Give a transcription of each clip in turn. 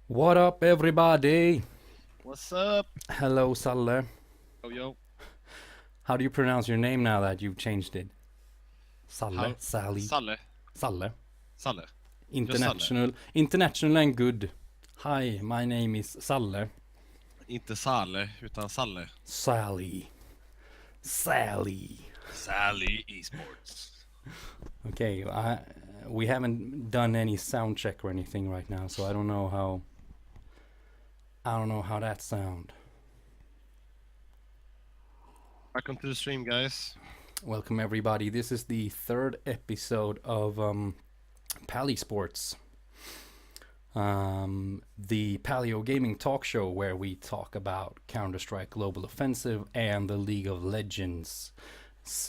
What up, everybody? What's up? Hello, Salle. Yo, yo. How do you pronounce your name now that you've changed it? Salle, How? Sally, Salle. Salle. Salle. Just Salle. International and good. Hi, my name is Salle. Inte Salle, utan Salle. Sally. Sally. Sally Esports. Okay, we haven't done any sound check or anything right now, so I don't know how that sound. Welcome to the stream, guys. Welcome everybody. This is the third episode of PaleSports, the Paleo gaming talk show where we talk about Counter-Strike Global Offensive and the League of Legends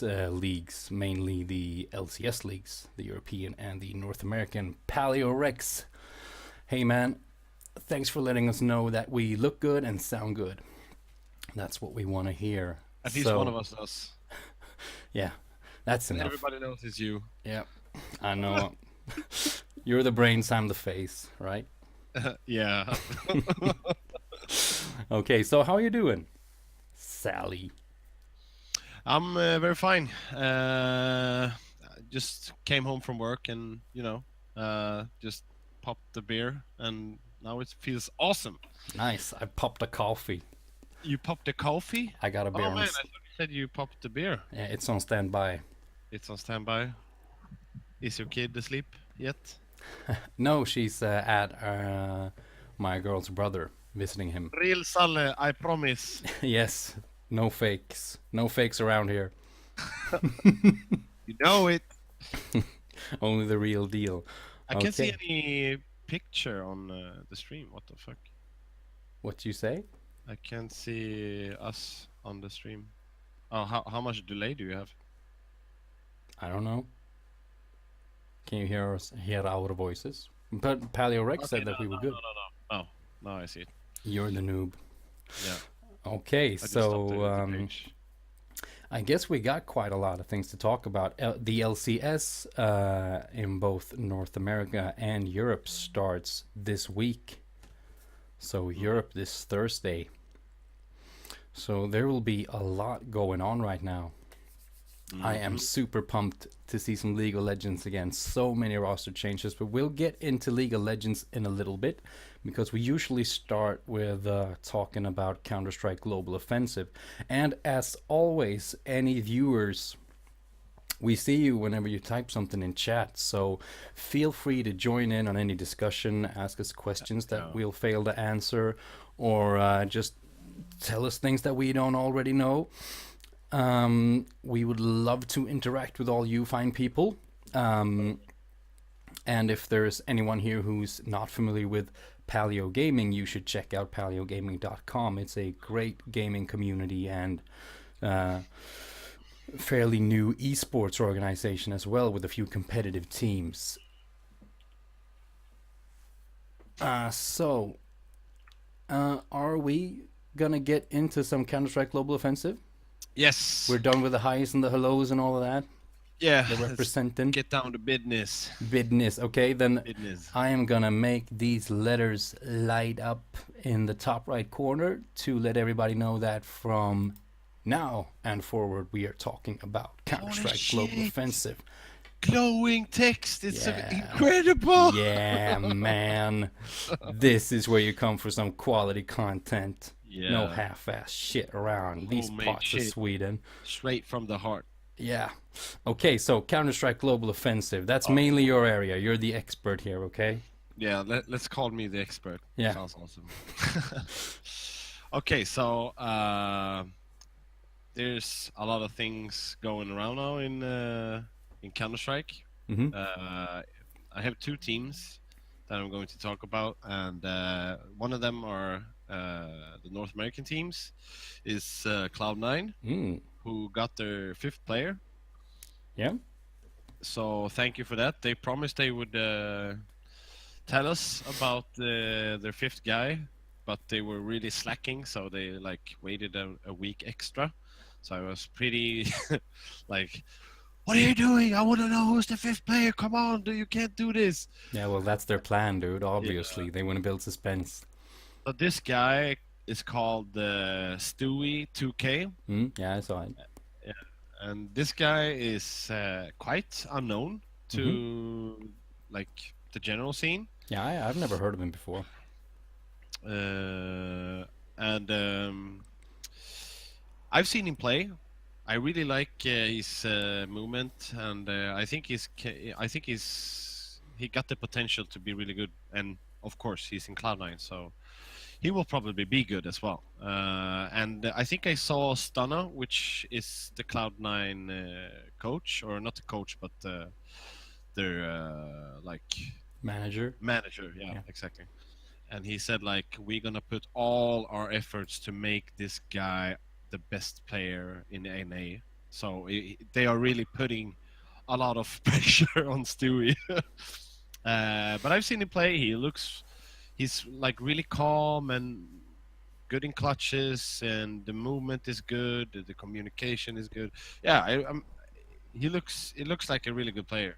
leagues, mainly the LCS-leagues, the European and the North American Paleo Rex. Hey man, thanks for letting us know that we look good and sound good. That's what we want to hear. At least one of us does. Yeah, that's enough. Everybody knows it's you. Yeah, I know. You're the brains, I'm the face, right? Yeah. Okay, so how are you doing, Sally? I'm very fine. Just came home from work and, just popped the beer and now it feels awesome. Nice. I popped a coffee. You popped the coffee? I got a beer. Oh man, I thought you said you popped the beer. Yeah, it's on standby. It's on standby. Is your kid asleep yet? No, she's at my girl's brother visiting him. Real Salle, I promise. Yes, no fakes. No fakes around here. You know it. Only the real deal. I can't see any picture on the stream. What the fuck? What you say? I can't see us on the stream. Oh, how much delay do you have? I don't know. Can you hear us? Hear our voices? But Paleo Rex said that we were good. No. Oh, now I see it. You're the noob. Yeah. Okay, so I guess we got quite a lot of things to talk about. The LCS in both North America and Europe starts this week. So Europe this Thursday. So there will be a lot going on right now. I am super pumped to see some League of Legends again. So many roster changes, but we'll get into League of Legends in a little bit because we usually start with talking about Counter-Strike Global Offensive. And as always, any viewers, we see you whenever you type something in chat, so feel free to join in on any discussion, ask us questions that we'll fail to answer, or just tell us things that we don't already know. We would love to interact with all you fine people. And if there's anyone here who's not familiar with Paleo Gaming, you should check out paleogaming.com. It's a great gaming community and fairly new esports organization as well, with a few competitive teams. So are we gonna get into some Counter-Strike Global Offensive? Yes. We're done with the highs and the hellos and all of that. Yeah. The representing. Get down to business. Business. Okay, then Business. I am gonna make these letters light up in the top right corner to let everybody know that from now and forward we are talking about Counter-Strike Global Offensive. Glowing text. It's incredible. Yeah, man. This is where you come for some quality content. Yeah. No half-ass shit around these parts of Sweden. Straight from the heart. Yeah. Okay, so Counter-Strike Global Offensive. That's mainly your area. You're the expert here, okay? Yeah, let's call me the expert. Yeah. Sounds awesome. Okay, so there's a lot of things going around now in Counter-Strike. Mm-hmm. I have two teams that I'm going to talk about, and one of them are the North American teams is Cloud9, who got their fifth player. Yeah. So thank you for that. They promised they would tell us about their fifth guy, but they were really slacking, so they waited a week extra. So I was pretty what are you doing? I want to know who's the fifth player. Come on, you can't do this. Yeah, well, that's their plan, dude. Yeah. Obviously, they want to build suspense. So this guy is called Stewie 2K. Yeah, I saw it. Yeah. And this guy is quite unknown Hmm. to like the general scene. Yeah, I've never heard of him before. And I've seen him play. I really like his movement, and I think he got the potential to be really good. And of course, he's in Cloud9, so he will probably be good as well. And I think I saw Stunna, which is the Cloud9 coach, or not the coach, but their like Manager. manager. Yeah, Yeah. exactly. And he said like, we're gonna put all our efforts to make this guy the best player in NA. So they are really putting a lot of pressure on Stewie. But I've seen him play. He's like really calm and good in clutches, and the movement is good. The communication is good. Yeah, it looks like a really good player.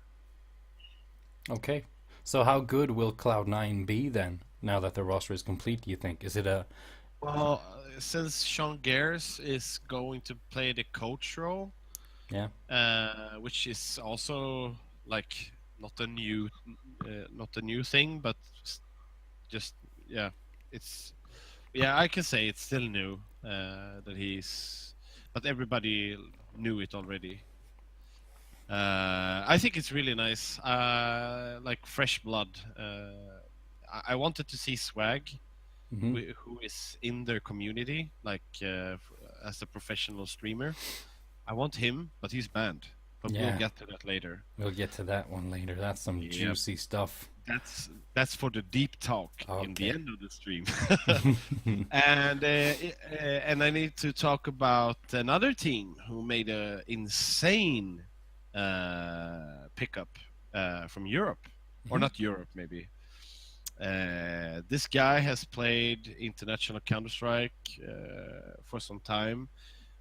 Okay. So how good will Cloud9 be then? Now that the roster is complete, do you think? Is it a Well, since Sean Gares is going to play the coach role, yeah? which is also like not a new, not a new thing, but just yeah, it's yeah, I can say it's still new that he's, but everybody knew it already. I think it's really nice, like fresh blood. I wanted to see Swag, Hmm. who is in their community, like as a professional streamer. I want him, but he's banned. But we'll Yeah, get to that later. we'll get to that one later. That's some Yep, juicy stuff. that's for the deep talk in the Okay. end of the stream. And I need to talk about another team who made a insane pickup from Europe, or Mhm. not Europe, maybe. This guy has played international Counter Strike for some time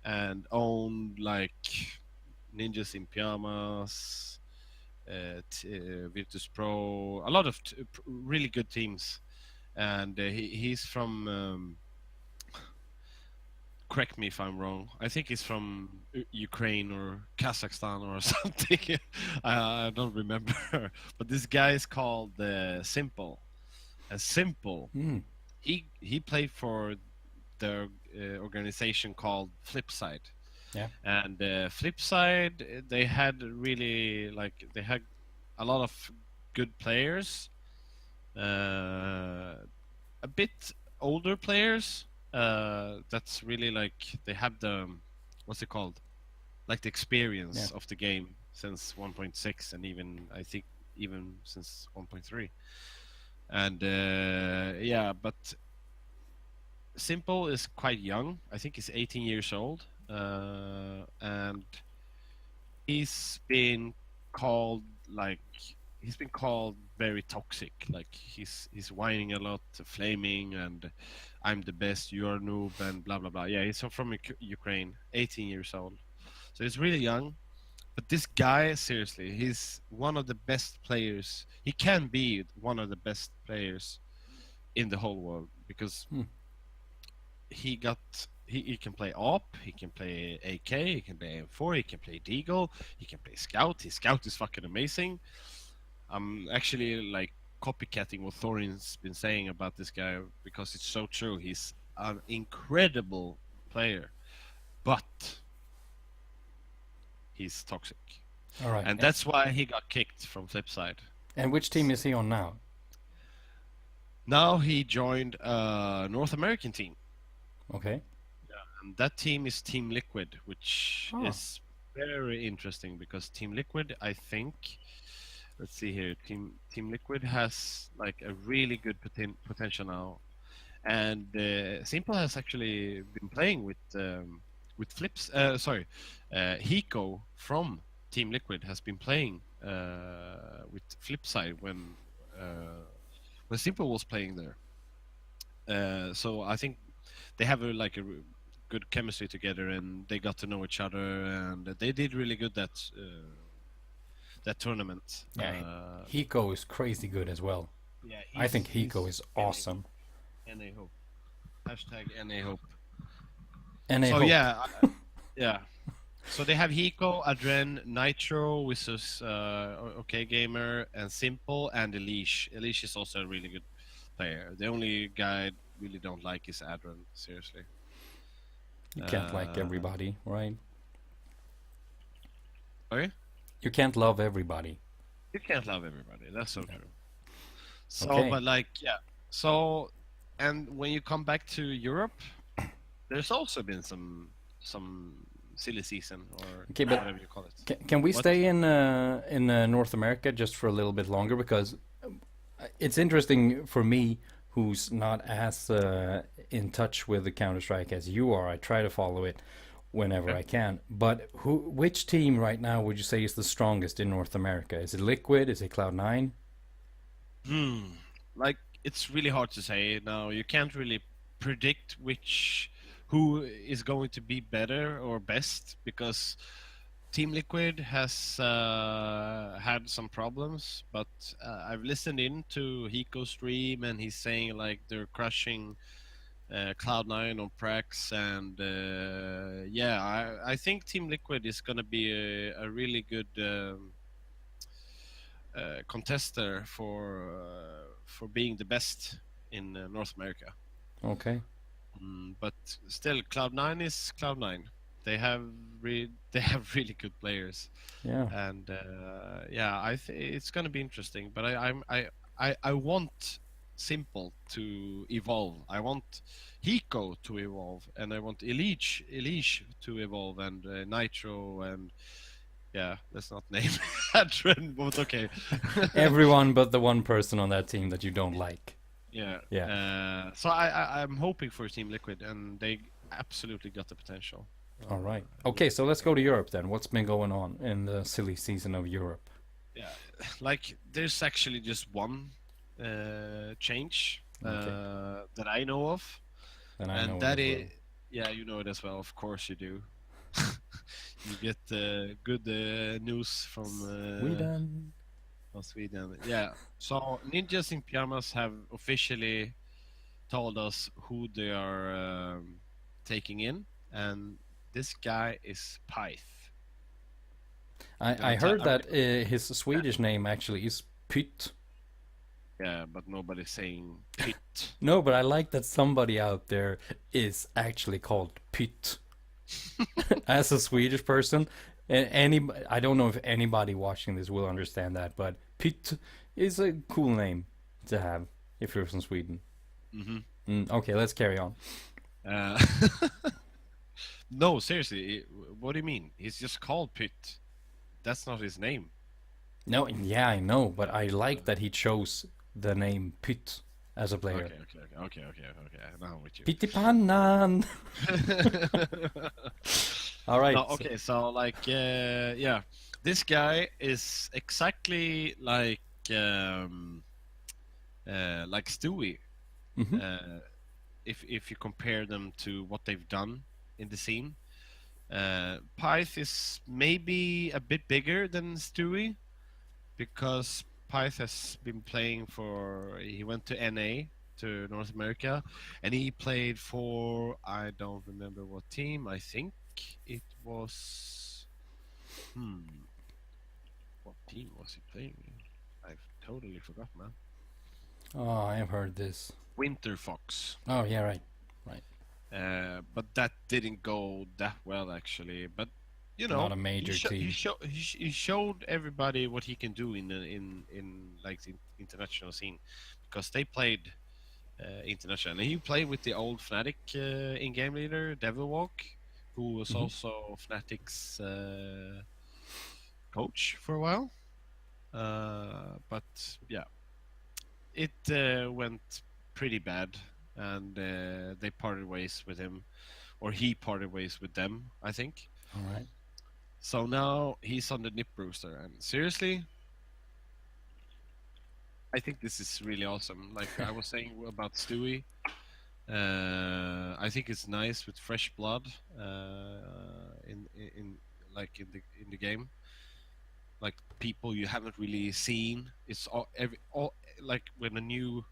and owned like Ninjas in Pyjamas, Virtus Pro, a lot of really good teams. And he's from, correct me if I'm wrong, I think he's from Ukraine or Kazakhstan or something. I don't remember. But this guy is called Simple. And Simple, Mm, he played for the organization called Flipside. yeah. And Flipside, they had really like they had a lot of good players, uh, a bit older players. That's really like they have the what's it called, like the Yeah. experience of the game since 1.6, and even I think even since 1.3. And yeah, but Simple is quite young. I think he's 18 years old, and he's been called like he's been called very toxic. Like he's whining a lot, flaming, and I'm the best, you're a noob, and blah blah blah. Yeah, he's from Ukraine, 18 years old, so he's really young. But this guy, seriously, he's one of the best players. He can be one of the best players in the whole world because Mm, he can play op, he can play AK, he can play M4, he can play Deagle, he can play Scout. His Scout is fucking amazing. I'm actually like copycatting what Thorin's been saying about this guy because it's so true. He's an incredible player, but he's toxic, all right. and that's why he got kicked from Flipside. And which team is he on now? Now he joined a North American team, Okay. and that team is Team Liquid, which Oh. is very interesting because Team Liquid, I think, let's see here, Team Liquid has like a really good potential now, and Simple has actually been playing with Flips. Sorry, Hiko from Team Liquid has been playing with Flipside when Simple was playing there. So I think they have a good chemistry together, and they got to know each other, and they did really good that tournament. Yeah, Hiko is crazy good as well. Yeah, I think Hiko he's is NA awesome. NA hope. Hashtag NA hope. And I So hope. yeah, yeah. So they have Hiko, Adren, Nitro, which is OK Gamer, and Simple, and Elish. Elish is also a really good player. The only guy I really don't like is Adren. Seriously. You can't like everybody, right? Sorry? You can't love everybody. You can't love everybody. That's so true. So, Okay. but like, yeah. So, and when you come back to Europe, there's also been some silly season or Okay, but whatever you call it. Can we What? stay in North America just for a little bit longer, because it's interesting for me, who's not as in touch with the Counter Strike as you are. I try to follow it whenever Okay. I can. But which team right now would you say is the strongest in North America? Is it Liquid? Is it Cloud9? Like, it's really hard to say now. You can't really predict who is going to be better or best, because Team Liquid has had some problems, but I've listened in to Hiko's stream, and he's saying like they're crushing Cloud9 on Prax, and yeah, I think Team Liquid is going to be a really good contester for being the best in North America. Okay. But still, Cloud9 is Cloud9. They have really good players, Yeah. and yeah, it's going to be interesting. But I want Simple to evolve. I want Hiko to evolve, and I want Elish to evolve, and Nitro, and yeah, let's not name Adren, but okay. Everyone but the one person on that team that you don't like. Yeah. Yeah. So I'm hoping for Team Liquid, and they absolutely got the potential. All right. Okay, so let's go to Europe then. What's been going on in the silly season of Europe? Yeah, like there's actually just one change that I know of, And I and know it that as is, well. yeah, you know it as well. Of course you do. You get good news Sweden. from Sweden. Yeah. So Ninjas in Pyjamas have officially told us who they are taking in, and this guy is Pyth. I heard that his Swedish name actually is Pytt. Yeah, but nobody's saying Pit. No, but I like that somebody out there is actually called Pytt. As a Swedish person, I don't know if anybody watching this will understand that, but Pytt is a cool name to have if you're from Sweden. Okay, let's carry on. Uh, no, seriously, what do you mean? He's just called Pit. That's not his name. No, yeah, I know, but I like that he chose the name Pytt as a player. Okay. Now I'm with you. Pyttipannan! All right. No, okay, so like, yeah, this guy is exactly like Stewie. If you compare them to what they've done in the scene, Pyth is maybe a bit bigger than Stewie, because Pyth has been playing he went to NA, to North America, and he played for, I don't remember what team. I think it was, what team was he playing in? I've totally forgot, man. Oh, I've heard this. Winter Fox. Oh, yeah, right. But that didn't go that well, actually. But you know, not a major team. He showed everybody what he can do in like the international scene, because they played international. And he played with the old Fnatic in-game leader, Devilwalk, who was also Fnatic's coach for a while. But yeah, it went pretty bad, and they parted ways with him, or he parted ways with them, I think. All right. So now he's on the Nip Rooster, and seriously, I think this is really awesome. Like I was saying about Stewie, I think it's nice with fresh blood in like in the game, like people you haven't really seen. It's all like when a new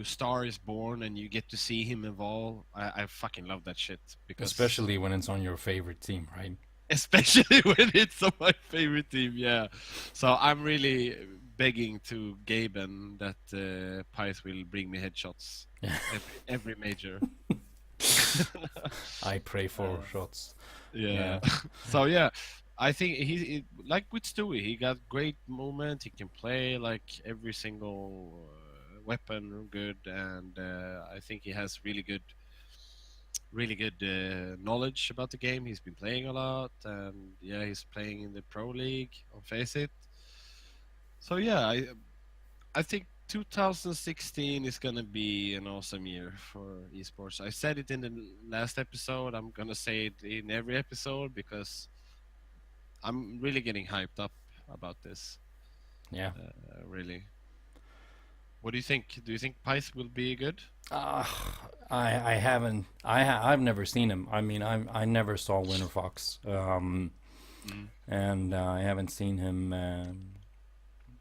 star is born and you get to see him evolve. I fucking love that shit because Especially when it's on your favorite team, right? especially when it's on my favorite team. Yeah, so I'm really begging to Gaben that Pyth will bring me headshots every major. I pray for Uh, shots. yeah. Yeah. So yeah, I think like with Stewie, he got great movement. He can play like every single weapon good, and I think he has really good knowledge about the game. He's been playing a lot, and yeah, he's playing in the pro league on Face It. So yeah, I think 2016 is gonna be an awesome year for esports. I said it in the last episode. I'm gonna say it in every episode because I'm really getting hyped up about this. Yeah. Really. What do you think? Do you think Pyth will be good? Uh, I haven't I've never seen him. I mean, I never saw Winter Fox. Mm. And I haven't seen him.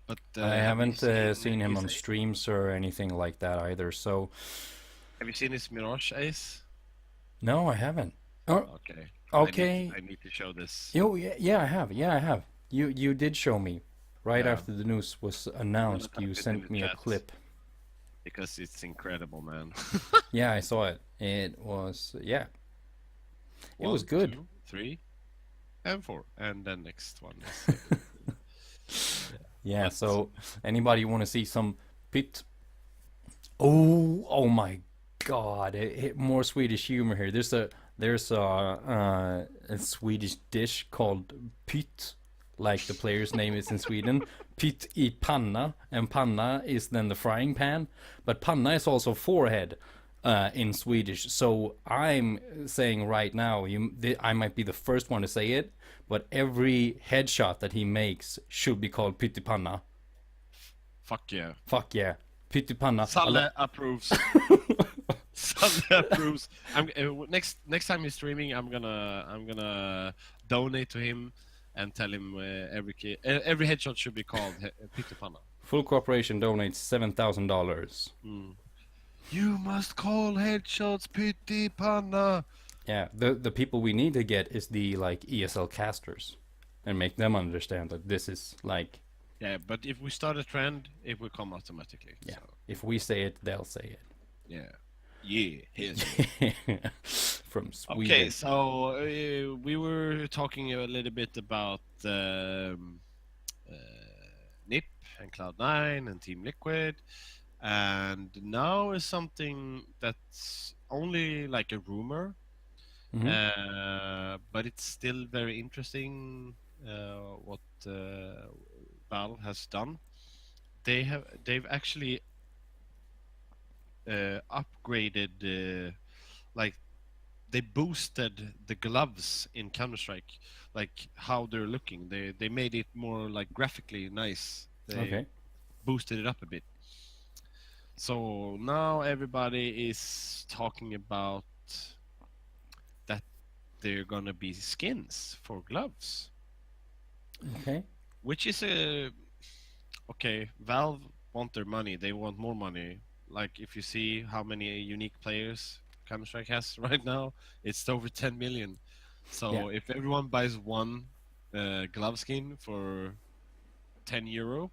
But I have you haven't seen seen him his on ace? streams or anything like that either. So Have you seen his Mirage ace? no, I haven't. Oh, Okay, okay. I need to show this. Yo, yeah, yeah, I have. Yeah, I have. You did show me right Yeah, after the news was I'm gonna announced. type You it in sent the me a chat clip. because it's incredible, man. Yeah, I saw it. It was yeah, it was One, good. two, three, and four, and then next one is yeah. Yeah. But So anybody want to see some pit? Oh, oh my God! More Swedish humor here. There's a Swedish dish called pytt, like the player's name is in Sweden. Pytt I panna, and panna is then the frying pan, but panna is also forehead in Swedish. So I'm saying right now, I might be the first one to say it, but every headshot that he makes should be called pyttipanna. fuck yeah, Fuck yeah, pyttipanna. Salle approves. Salle approves. I'm next time he's streaming, I'm gonna donate to him and tell him every headshot should be called Peter Panna. Full Corporation donates $7,000. Mm. You must call headshots Pity Panna. Yeah, the people we need to get is the like ESL casters, and make them understand that this is like Yeah, but if we start a trend, it will come automatically. yeah. So If we say it, they'll say yeah, yeah. Here's it. From Sweden. okay. So we were talking a little bit about NIP and Cloud9 and Team Liquid, and now is something that's only like a rumor, but it's still very interesting what Valve has done. They've actually upgraded like they boosted the gloves in Counter Strike, like how they're looking. They made it more like graphically nice. They Okay. boosted it up a bit. So now everybody is talking about that they're gonna be skins for gloves, Okay. which is a okay. Valve want their money. They want more money. Like if you see how many unique players Counter Strike has right now, it's over 10 million. Yeah. So if everyone buys one glove skin for 10 euro,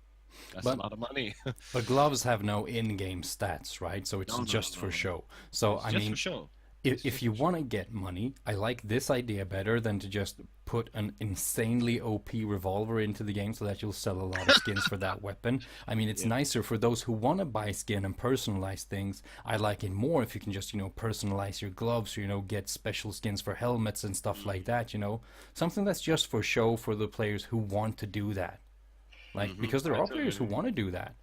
that's a But lot of money. but gloves have no in-game stats, right? So it's No, no, just no, for no. show. So It's I just mean, for show. It's if just you for show. want to get money, I like this idea better than to just put an insanely OP revolver into the game so that you'll sell a lot of skins for that weapon. I mean, it's Yeah. nicer for those who want to buy skin and personalize things. I like it more if you can just, personalize your gloves, or, get special skins for helmets and stuff like that, Something that's just for show for the players who want to do that. Like, Mm-hmm. because there I are players who totally want to do that.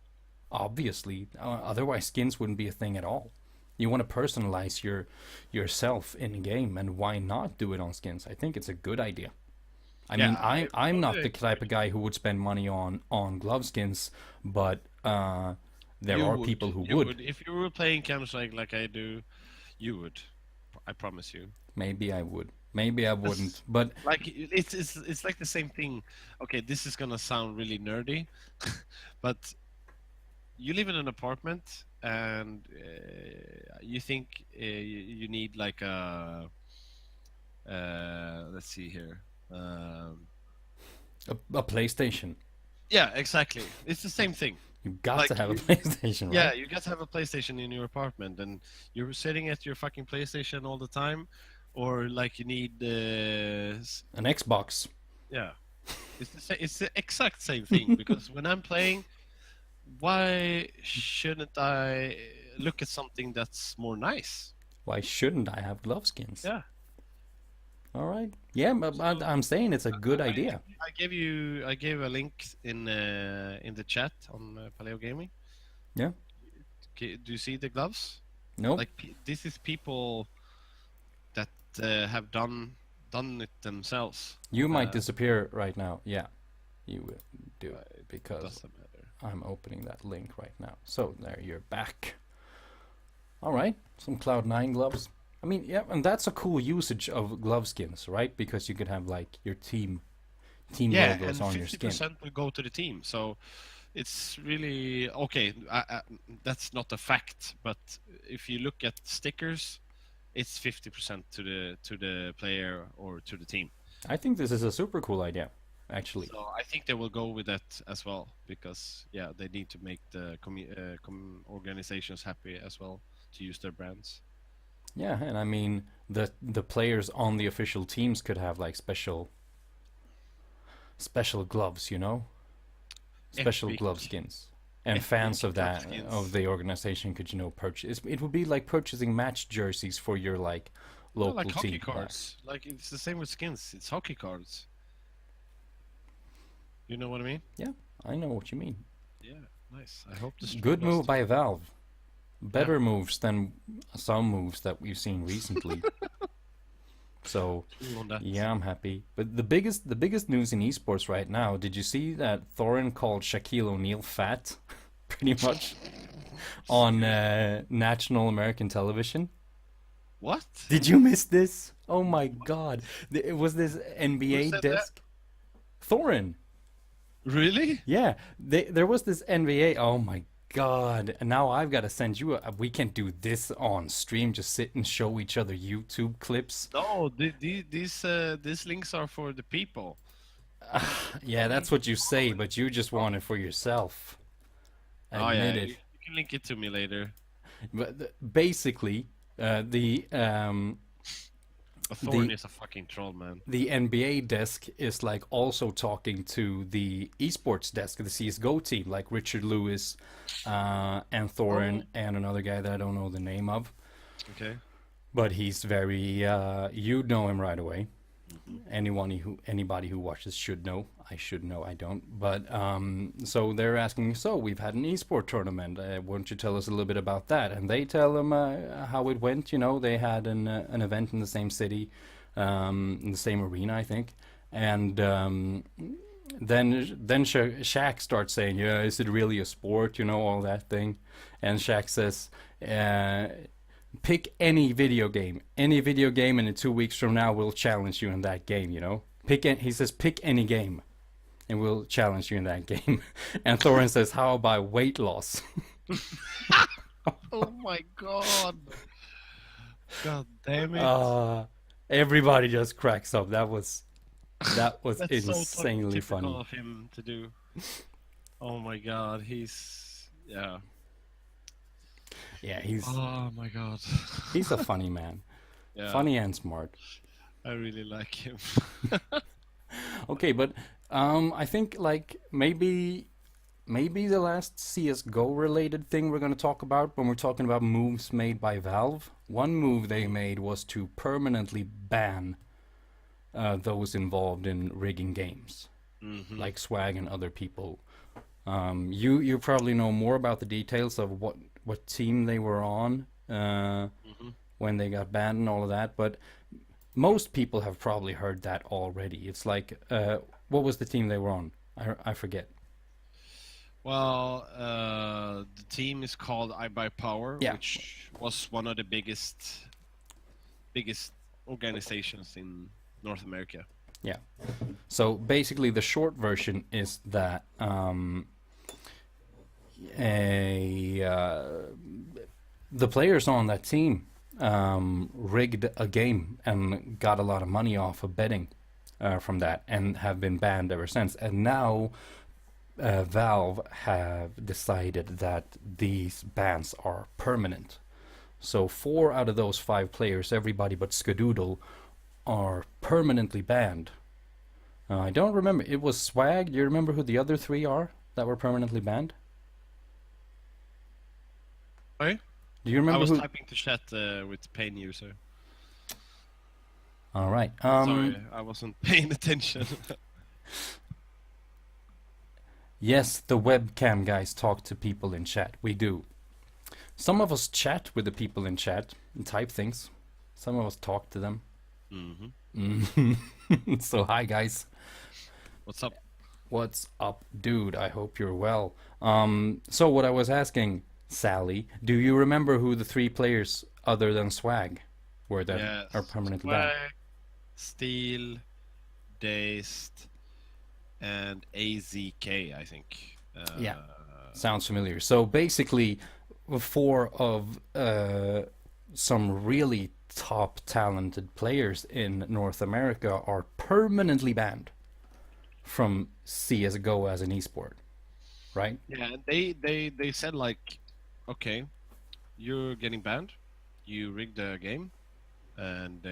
Obviously, otherwise skins wouldn't be a thing at all. You want to personalize yourself in game, and why not do it on skins? I think it's a good idea. I Yeah, mean, I I'm not totally the type agree. of guy who would spend money on glove skins, but There are people who would. If you were playing Counter-Strike like I do, you would. I promise you. Maybe I would. Maybe I wouldn't. But like it's like the same thing. Okay, this is gonna sound really nerdy, but you live in an apartment and you think you need like a let's see here. a PlayStation. Yeah, exactly. It's the same thing. You got Like to have a PlayStation, right? yeah, you got to have a PlayStation in your apartment, and you're sitting at your fucking PlayStation all the time, or like you need An Xbox. yeah. It's the exact same thing because when I'm playing, why shouldn't I look at something that's more nice? Why shouldn't I have glove skins? Yeah. All right. Yeah, but I'm saying it's a good idea. I gave a link in the chat on Paleo Gaming. Yeah. Okay, do you see the gloves? Nope. Like this is people that have done it themselves. You might disappear right now. Yeah, you will do because Doesn't matter. I'm opening that link right now. So there, you're back. All right, some Cloud9 gloves. I mean, yeah, and that's a cool usage of glove skins, right? Because you could have like your team logos on your skin. 50% will go to the team. So it's really okay. That's not a fact, but if you look at stickers, it's 50% to the player or to the team. I think this is a super cool idea, actually. So I think they will go with that as well because yeah, they need to make the organizations happy as well to use their brands. Yeah, and I mean the players on the official teams could have like special gloves, you know, special Epic. glove skins, and Epic fans of glove that skins. of the organization could purchase. It would be like purchasing match jerseys for your like local like hockey team. cards. Like it's the same with skins. It's hockey cards. You know what I mean? Yeah, I know what you mean. Yeah, nice. I hope this Good move by Valve. Better moves than some moves that we've seen recently. So yeah, I'm happy. But the biggest news in esports right now, did you see that Thorin called Shaquille O'Neal fat? Pretty much on national American television. What? Did you miss this? Oh my god. It was this NBA desk. Thorin. Really? Yeah, there was this NBA. Oh my god. And now I've got to send you we can't do this on stream, just sit and show each other YouTube clips. No, these links are for the people. Yeah, that's what you say, but you just want it for yourself. Admit it. You can link it to me later. But basically, Thorin is a fucking troll, man. The NBA desk is like also talking to the esports desk, the CSGO team, like Richard Lewis, and Thorin, and another guy that I don't know the name of. Okay. But he's very, you'd know him right away. Anybody who watches should know. I should know. I don't. But so they're asking. So we've had an esport tournament. Why don't you tell us a little bit about that? And they tell them how it went. You know, they had an event in the same city, in the same arena, I think. And then Shaq starts saying, "Yeah, is it really a sport? You know, all that thing." And Shaq says, pick any video game, and in 2 weeks from now we'll challenge you in that game. You know, he says pick any game, and we'll challenge you in that game. And Thorin says, how about weight loss? Oh my god! God damn it! Everybody just cracks up. That was That's insanely so funny. Of him to do. Oh my god, he's yeah. Yeah, he's. Oh my god. He's a funny man. Yeah. Funny and smart. I really like him. Okay, but I think like maybe the last CS:GO related thing we're going to talk about when we're talking about moves made by Valve. One move they made was to permanently ban those involved in rigging games, like Swag and other people. You probably know more about the details of what team they were on when they got banned and all of that, but most people have probably heard that already. It's like, what was the team they were on? I forget. Well, the team is called I Buy Power, Yeah, which was one of the biggest organizations in North America. yeah. So basically, the short version is that a the players on that team rigged a game and got a lot of money off of betting from that, and have been banned ever since. And now Valve have decided that these bans are permanent. So 4 out of those 5 players, everybody but Skadoodle, are permanently banned. I don't remember. It was Swag. Do you remember who the other 3 are that were permanently banned? Right? Do you I remember was who? typing to chat with Pain user. All right. Sorry, I wasn't paying attention. Yes, the webcam guys talk to people in chat. We do. Some of us chat with the people in chat and type things. Some of us talk to them. So hi guys. What's up? What's up, dude? I hope you're well. So what I was asking, Sally, do you remember who the 3 players other than Swag were that are Yes. permanently banned? Swag, Steel, Dazed, and AZK, I think. Yeah, sounds familiar. So basically, 4 of some really top talented players in North America are permanently banned from CSGO as an esport, right? Yeah, and they said like, okay, you're getting banned. You rigged the game, and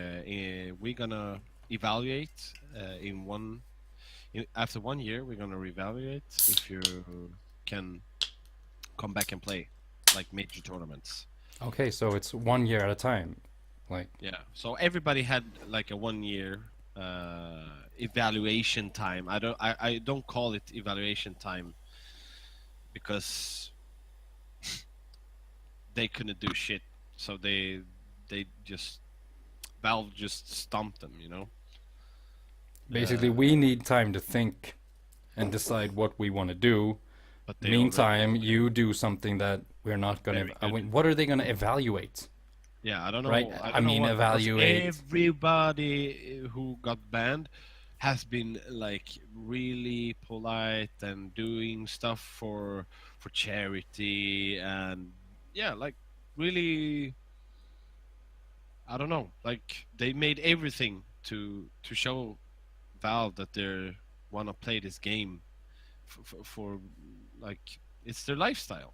we're gonna evaluate after 1 year. We're gonna reevaluate if you can come back and play like major tournaments. Okay, so it's 1 year at a time. Like, Yeah. So everybody had like a 1 year evaluation time. I don't call it evaluation time because they couldn't do shit. So they just Valve just stumped them, you know. basically, we need time to think and decide what we want to do. But they already Meantime, you do something that we're not gonna. very I good. mean, what are they gonna evaluate? Yeah, I don't know. Right? I I don't know mean, what because evaluate. everybody who got banned has been like really polite and doing stuff for charity and yeah, like really I don't know. Like they made everything to show Valve that they want to play this game for like it's their lifestyle.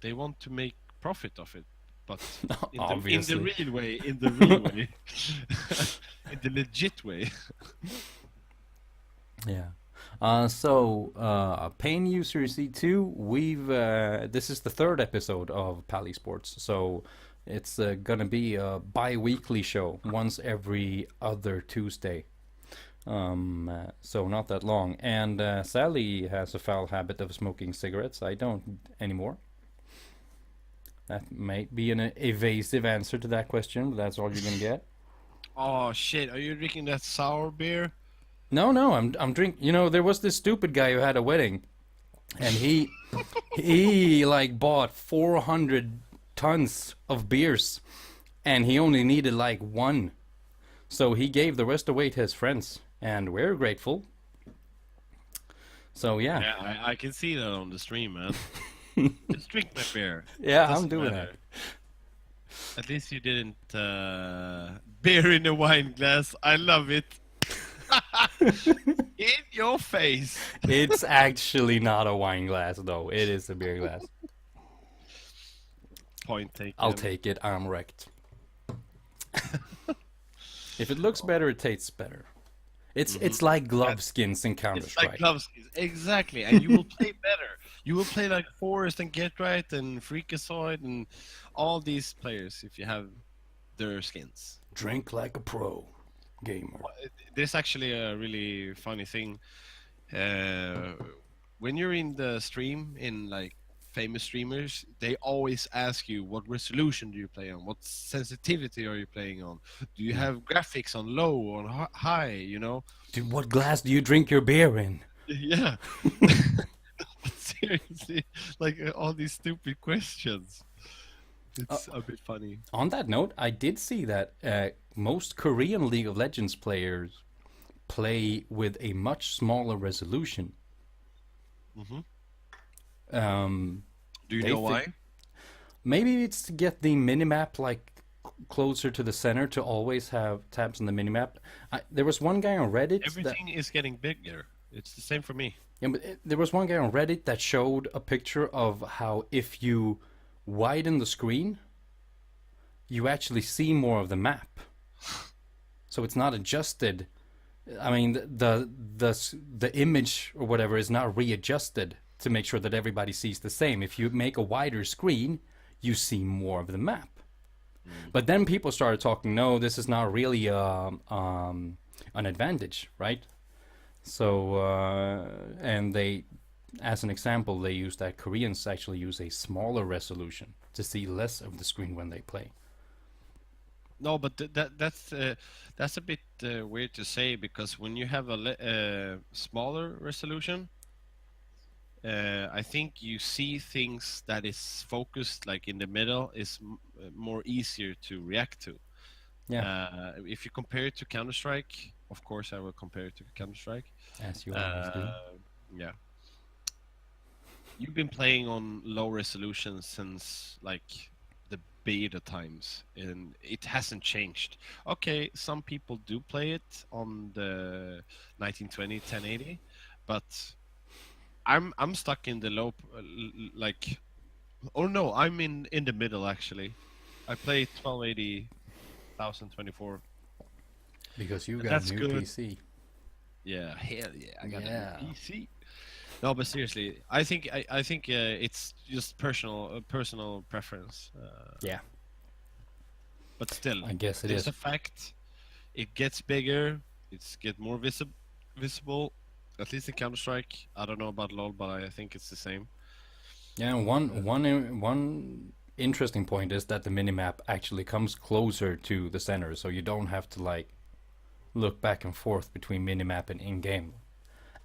They want to make profit of it, but in the Obviously. real way, in the real way, in the legit way. Yeah. Pain User C2, we've this is the 3rd episode of PaleSports, so it's gonna be a bi-weekly show, once every other Tuesday. So not that long. And Sally has a foul habit of smoking cigarettes. I don't anymore. That might be an evasive answer to that question, but that's all you're gonna get. Oh shit! Are you drinking that sour beer? No, no, I'm drink. You know, there was this stupid guy who had a wedding, and he like bought 400 tons of beers, and he only needed like one, so he gave the rest away to his friends, and we're grateful. So yeah, Yeah, I can see that on the stream, man. Just drink my beer. yeah, I'm Doesn't doing matter. that. At least you didn't beer in a wine glass. I love it. In your face. It's actually not a wine glass though. It is a beer glass. Point taken. I'll take it. I'm wrecked. If it looks better, it tastes better. It's like glove skins in Counter It's like Strike. glove skins. Exactly. And you will play better. You will play like Forrest and Get Right and Freakazoid and all these players if you have their skins. Drink like a pro gamer. There's actually a really funny thing. Uh, when you're in the stream, in like famous streamers, they always ask you what resolution do you play on, what sensitivity are you playing on, do you have graphics on low or high, you know? Dude, what glass do you drink your beer in? Yeah. Seriously, like all these stupid questions. Uh, It's a bit funny. on that note, I did see that most Korean League of Legends players play with a much smaller resolution. Hmm. Um, Do you they know think why? maybe it's to get the minimap like closer to the center to always have tabs on the minimap. There was one guy on Reddit that Everything is getting bigger. It's the same for me. yeah, but there was one guy on Reddit that showed a picture of how if you widen the screen, you actually see more of the map. So it's not adjusted. I mean, the image or whatever is not readjusted to make sure that everybody sees the same. If you make a wider screen, you see more of the map. Mm. But then people started talking, no, this is not really an advantage, right? So, and they, as an example, they use that Koreans actually use a smaller resolution to see less of the screen when they play. No, but that's a bit weird to say because when you have a smaller resolution, I think you see things that is focused like in the middle is more easier to react to. Yeah, If you compare it to Counter Strike, of course I will compare it to Counter Strike. as you always do. Uh, yeah, you've been playing on low resolution since like the beta times, and it hasn't changed. Okay, some people do play it on the 1920 1080, but I'm stuck in the low, like, oh no, I'm in the middle actually. I play 1280 1024, Because you and got a that's new good. PC. Yeah, hell yeah, I got a new Yeah. PC. No, but seriously, I think it's just personal preference. Yeah, But still, I guess it it is is. a fact. It gets bigger. It's get more visible. At least in Counter Strike. I don't know about LoL, but I think it's the same. Yeah, one interesting point is that the minimap actually comes closer to the center, so you don't have to like look back and forth between minimap and in-game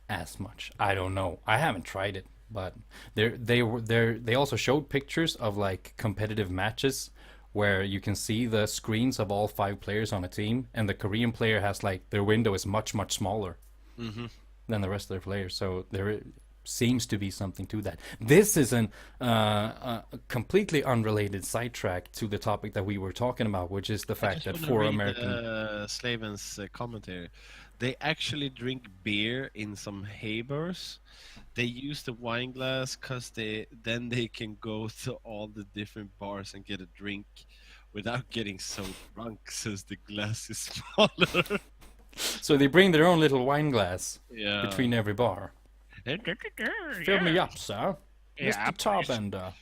as much. I don't know. I haven't tried it, but they also showed pictures of like competitive matches where you can see the screens of all five players on a team, and the Korean player has like their window is much smaller Hmm. than the rest of their players. So there seems to be something to that. This is a completely unrelated sidetrack to the topic that we were talking about, which is the I fact just that want to for read American. Slaven's commentary. They actually drink beer in some haybars. They use the wine glass because they can go to all the different bars and get a drink without getting so drunk since the glass is smaller. So they bring their own little wine glass Yeah. between every bar. Fill me Yeah. up, sir. Yeah, Mr. please. Tarbender.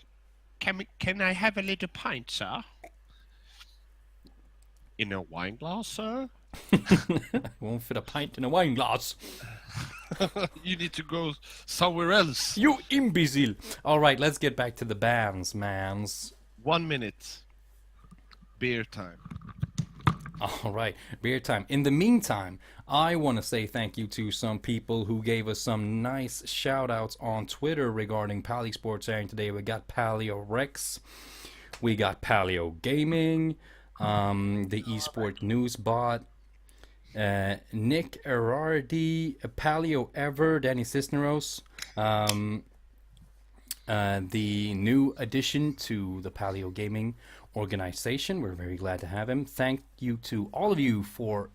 Can I have a little pint, sir? In a wine glass, sir? Won't fit a pint in a wine glass. You need to go somewhere else. You imbecile. All right, let's get back to the bands, mans. 1 minute. Beer time. All right, beer time. In the meantime, I want to say thank you to some people who gave us some nice shout outs on Twitter regarding PaleSports airing today. We got Paleo Rex, we got Paleo Gaming, the Esports News Bot, Nick Erardi, Paleo Ever, Danny Cisneros, the new addition to the Paleo Gaming organization. We're very glad to have him. Thank you to all of you for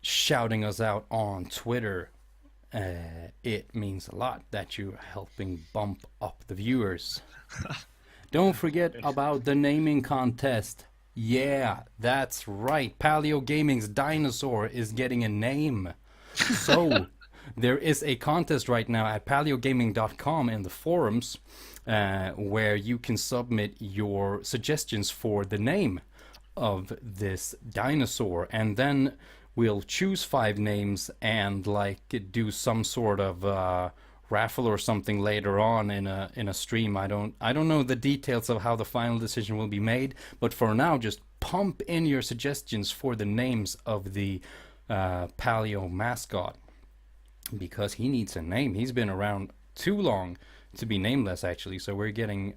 shouting us out on Twitter. It means a lot that you're helping bump up the viewers. Don't forget about the naming contest. Yeah, that's right. Paleo Gaming's dinosaur is getting a name. So, there is a contest right now at paleogaming.com in the forums where you can submit your suggestions for the name of this dinosaur, and then we'll choose 5 names and like do some sort of raffle or something later on in a stream. I don't know the details of how the final decision will be made, but for now, just pump in your suggestions for the names of the Paleo mascot because he needs a name. He's been around too long to be nameless, actually. So we're getting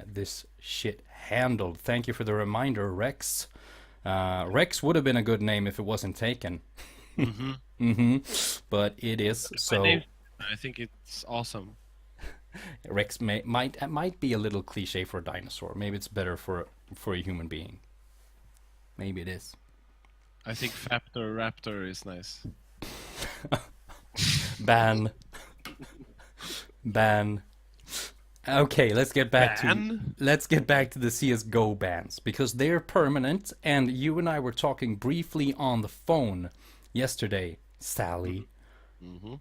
this shit handled. Thank you for the reminder, Rex. Rex would have been a good name if it wasn't taken. But it is. My name, So I think it's awesome. Rex might be a little cliche for a dinosaur. Maybe it's better for a human being. Maybe it is. I think Faptor Raptor is nice. Ban. Ban. Okay, let's get back to the CS:GO bans because they're permanent. And you and I were talking briefly on the phone yesterday, Sally. Mm-hmm.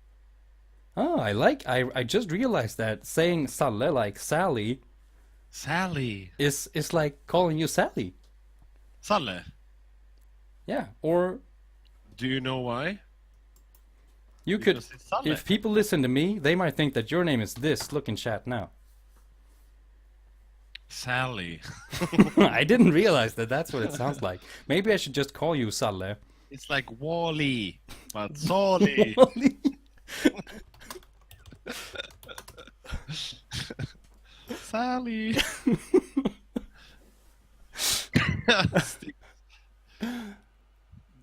Oh, I just realized that saying Salle like Sally is like calling you Sally. Salle. Yeah, or do you know why? You could, if people listen to me, they might think that your name is this. Look in chat now. Sally. I didn't realize that that's what it sounds like. Maybe I should just call you Salle. It's like Wally, but Solly. Sally.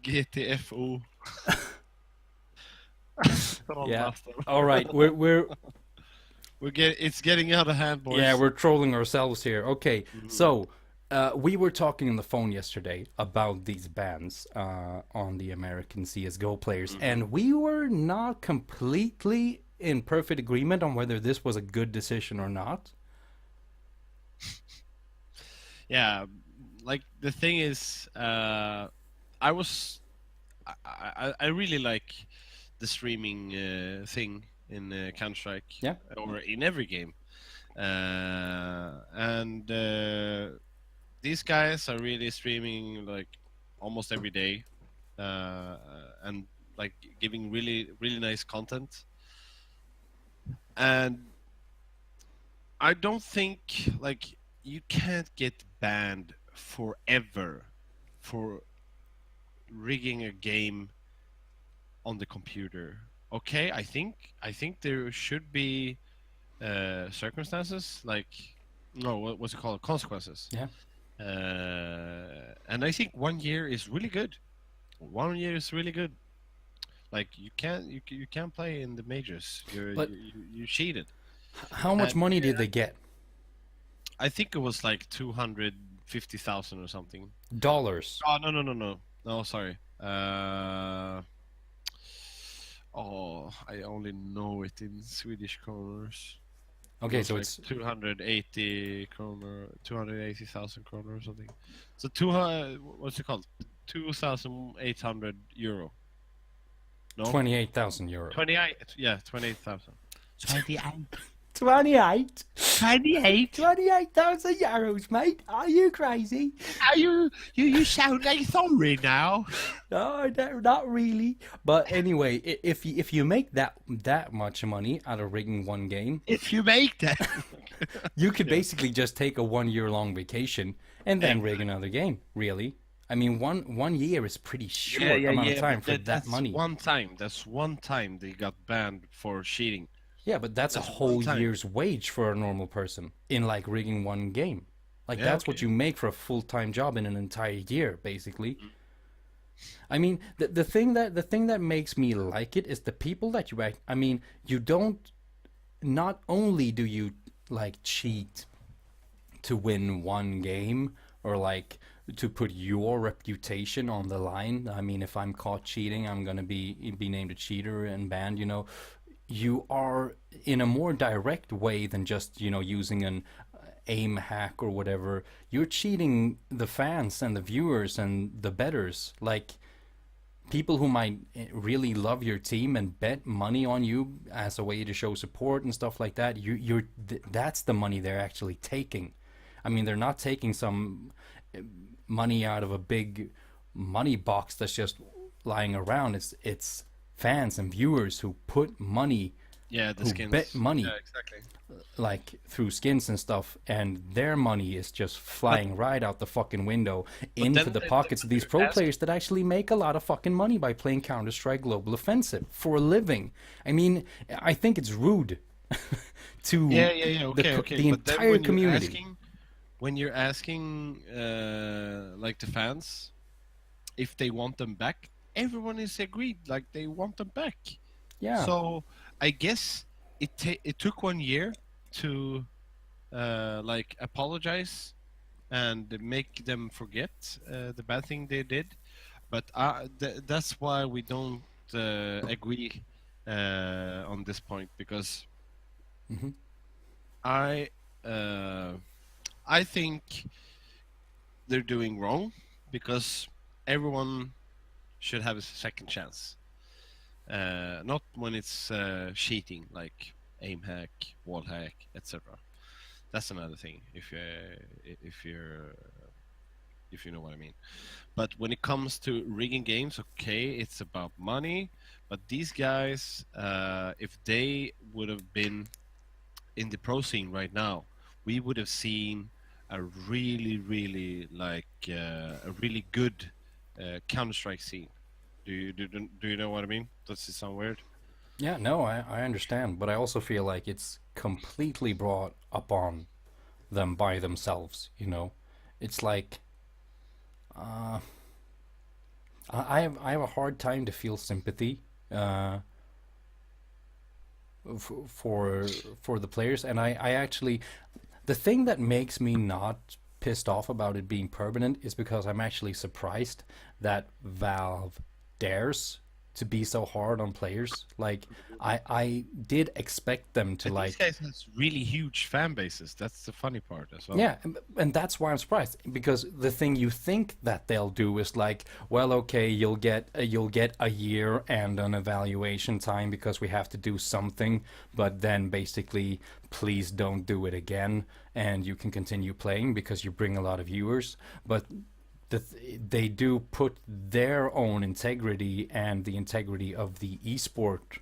GTFO. Yeah. All right. It's getting out of hand, boys. Yeah, we're trolling ourselves here. Okay. So we were talking on the phone yesterday about these bans on the American CS:GO players, and we were not completely in perfect agreement on whether this was a good decision or not. Yeah, like the thing is, I really like the streaming thing in Counter-Strike, yeah, or in every game, and these guys are really streaming like almost every day, and like giving really nice content, and I don't think like you can't get banned forever for rigging a game on the computer. Okay, I think there should be circumstances like what's it called, consequences. Yeah. And I think 1 year is really good. 1 year is really good. Like you can't play in the majors. You cheated. How much money did they get? I think it was like 250,000 or something. Dollars. Oh no, sorry. I only know it in Swedish kroners. Okay, it so like it's 280 kroner, 280,000 kroner or something. So what's it called? 2,800 euro. No. 28,000 euro. 28. Yeah, 28,000. 28,000 euros, mate. Are you crazy? Are you sound like sorry now? No, not really. But anyway, if you make that much money out of rigging one game, if you make that, you could basically just take a 1 year long vacation and then rig another game. Really, I mean, one year is pretty short amount of time for that money. That's one time they got banned for cheating. Yeah, but that's a whole year's wage for a normal person in like rigging one game. Like that's what you make for a full-time job in an entire year, basically. I mean, the thing that makes me like it is the people that you don't. Not only do you like cheat to win one game or like to put your reputation on the line. I mean, if I'm caught cheating, I'm gonna be named a cheater and banned. You are in a more direct way than just using an aim hack or whatever. You're cheating the fans and the viewers and the bettors, like people who might really love your team and bet money on you as a way to show support and stuff like that. That's the money they're actually taking. I mean, they're not taking some money out of a big money box that's just lying around. It's fans and viewers who put money, skins. Bet money, exactly, like through skins and stuff, and their money is just flying right out the fucking window into the pockets of these pro players that actually make a lot of fucking money by playing Counter-Strike Global Offensive for a living. I mean, I think it's rude to Yeah. Okay, okay. the But then entire community. when you're asking like the fans if they want them back, everyone is agreed like they want them back. Yeah. So I guess it took 1 year to like apologize and make them forget the bad thing they did. But that's why we don't agree on this point, because Hmm. I uh, I think they're doing wrong, because everyone should have a second chance. Not when it's cheating, like aim hack, wall hack, etc. That's another thing. If you know what I mean. But when it comes to rigging games, okay, it's about money. But these guys, if they would have been in the pro scene right now, we would have seen a a really good Counter Strike scene. Do you know what I mean? Does it sound weird? Yeah, no, I understand, but I also feel like it's completely brought upon them by themselves, you know? It's like uh, I have a hard time to feel sympathy uh, for the players, and I actually the thing that makes me not pissed off about it being permanent is because I'm actually surprised that Valve dares to be so hard on players. Like I did expect them to And these like guys has really huge fan bases. That's the funny part as well. yeah, and that's why I'm surprised because the thing you think that they'll do is like, well, okay, you'll get a year and an evaluation time because we have to do something, but then basically, please don't do it again, and you can continue playing because you bring a lot of viewers. But they do put their own integrity and the integrity of the esport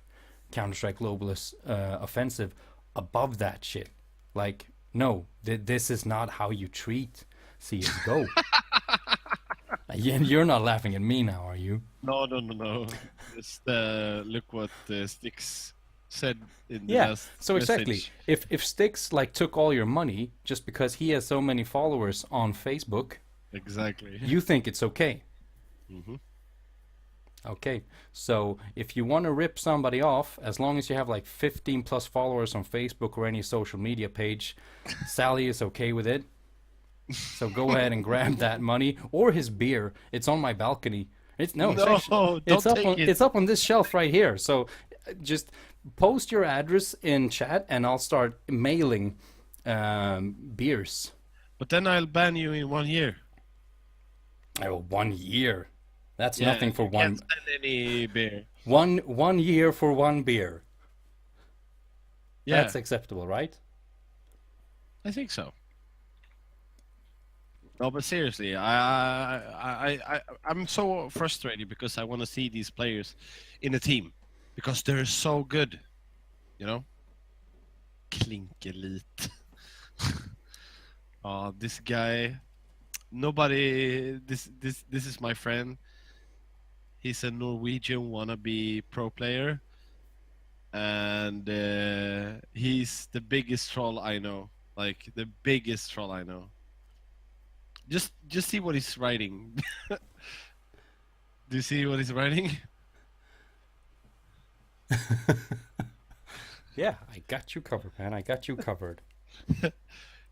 Counter Strike Globalist offensive above that shit. Like, no, this is not how you treat CSGO. You're not laughing at me now, are you? No. Just look what Sticks said in the Yeah. last So exactly, message. if Styx like took all your money just because he has so many followers on Facebook, Exactly. you think it's okay. Hmm. Okay, so if you want to rip somebody off, as long as you have like 15 plus followers on Facebook or any social media page, Sally is okay with it. So go ahead and grab that money or his beer. It's on my balcony. It's no, it's actually No, don't take it. it's up on this shelf right here. So just post your address in chat and I'll start mailing beers. But then I'll ban you in 1 year. Oh, 1 year. That's Yeah, nothing for you can't send any beer. one year for one beer. Yeah, That's acceptable, right? I think so. No, but seriously, I'm so frustrated because I want to see these players in a team because they're so good, you know. Klinkelit. This guy. Nobody. This is my friend. He's a Norwegian wannabe pro player, and he's the biggest troll I know. Like the biggest troll I know. Just see what he's writing. Do you see what he's writing? Yeah, I got you covered, man. I got you covered.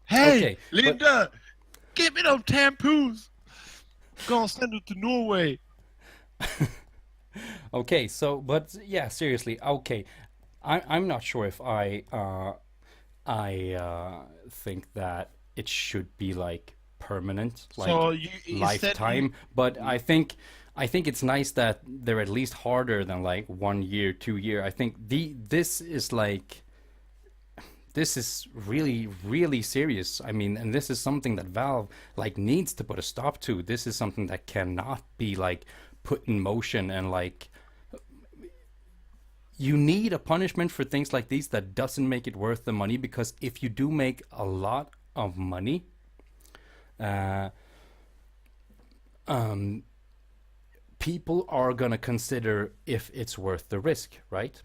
Hey, Okay, but Linda, get me them tampons. Gonna send it to Norway. okay, so but yeah, seriously, okay. I'm not sure if I think that it should be like permanent, like So you instead you lifetime. But I think it's nice that they're at least harder than like 1 year, 2 year. I think this is really really serious. I mean, and this is something that Valve like needs to put a stop to. This is something that cannot be like put in motion and like you need a punishment for things like these that doesn't make it worth the money because if you do make a lot of money uh, um, people are gonna consider if it's worth the risk, right?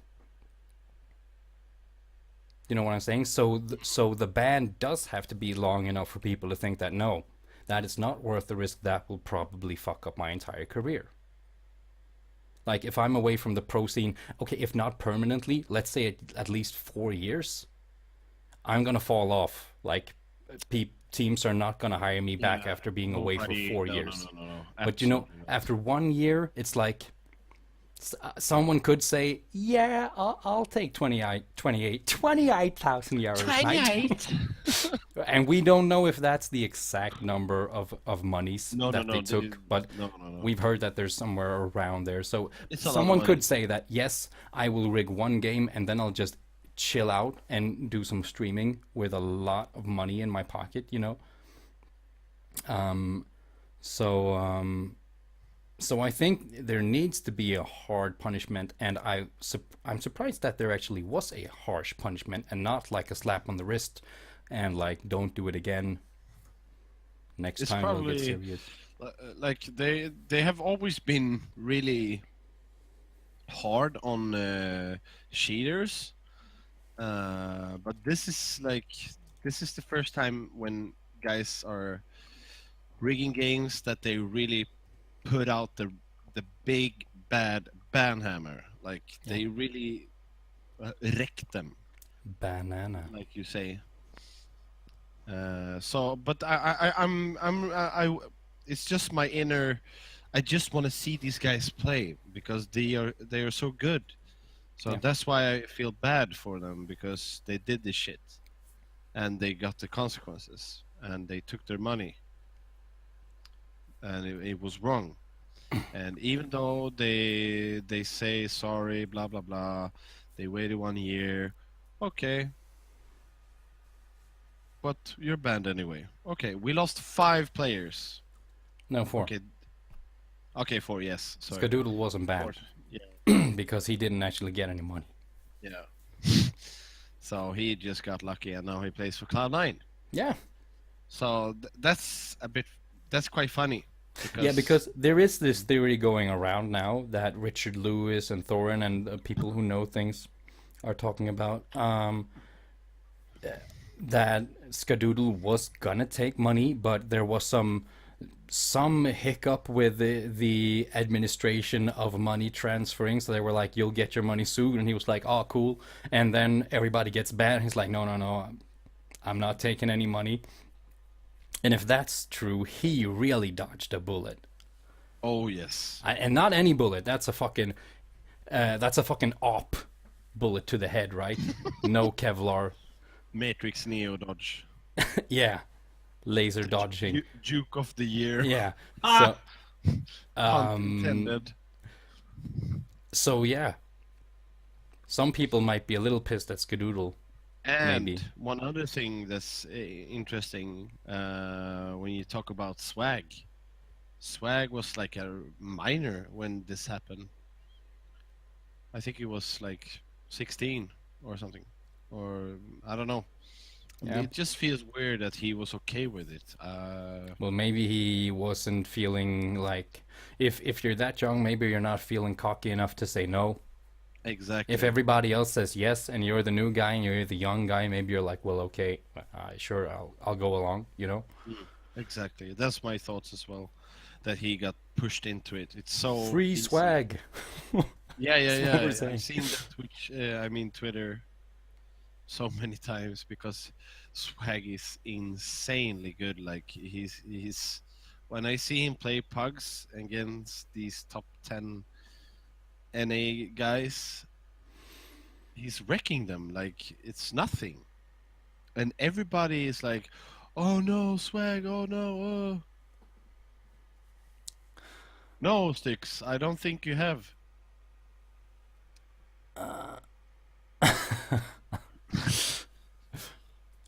You know what I'm saying? So the ban does have to be long enough for people to think that no, that is not worth the risk. That will probably fuck up my entire career. Like if I'm away from the pro scene, okay, if not permanently, let's say at least 4 years, I'm gonna fall off. Like teams are not gonna hire me back Yeah, after being away for nobody. four No, no, years. no, no, no. But you know, Absolutely not. after 1 year, it's like someone could say, "Yeah, I'll take 28,000 euros, mate." 28. And we don't know if that's the exact number of monies No, no, that they no, took, but no, no, no. we've heard that there's somewhere around there. So It's a lot of someone money. could say that, yes, I will rig one game and then I'll just chill out and do some streaming with a lot of money in my pocket, you know? Um, so, um, so I think there needs to be a hard punishment, and I'm surprised that there actually was a harsh punishment and not like a slap on the wrist and like don't do it again. Next It's time we'll get probably serious. like they have always been really hard on cheaters, but this is the first time when guys are rigging games that they really put out the big bad ban hammer. Like Yeah, they really wreck them, banana. like you say. So, but it's just my inner. I just want to see these guys play because they are so good. So Yeah. that's why I feel bad for them because they did this shit and they got the consequences and they took their money and it was wrong. And even though they say sorry, blah blah blah, they waited 1 year. Okay, but you're banned anyway. Okay, we lost 5 players. No, four. Okay, okay, 4. Yes, sorry. Skadoodle wasn't Four. banned Yeah, because he didn't actually get any money. yeah. So he just got lucky, and now he plays for Cloud9. Yeah. So that's quite funny Yeah, because because there is this theory going around now that Richard Lewis and Thorin and people who know things are talking about that Skadoodle was gonna take money, but there was some hiccup with the administration of money transferring. So they were like, "You'll get your money soon," and he was like, "Oh, cool." And then everybody gets banned. He's like, "No, no, no, I'm not taking any money." And if that's true, he really dodged a bullet. oh yes, And not any bullet. That's a fucking op bullet to the head, right? No Kevlar. Matrix Neo dodge, Yeah, laser dodging. Duke of the Year, Yeah. ah, So pun um intended. so yeah, some people might be a little pissed at Skadoodle, And maybe. one other thing that's interesting when you talk about swag, swag was like a minor when this happened. I think he was like 16 or something, or I don't know. Yeah. It just feels weird that he was okay with it. Well, maybe he wasn't feeling like if you're that young, maybe you're not feeling cocky enough to say no. If Exactly. everybody else says yes and you're the new guy and you're the young guy, maybe you're like, well, okay, sure, I'll go along, you know? Exactly. That's my thoughts as well. That he got pushed into it. It's so Free easy. swag. Yeah, yeah, That's what we're yeah. I've saying. seen that Twitch. I mean Twitter so many times because swag is insanely good. Like he's when I see him play pugs against these top 10 NA guys, he's wrecking them like it's nothing. And everybody is like, "Oh no, swag! Oh no, no sticks! I don't think you have."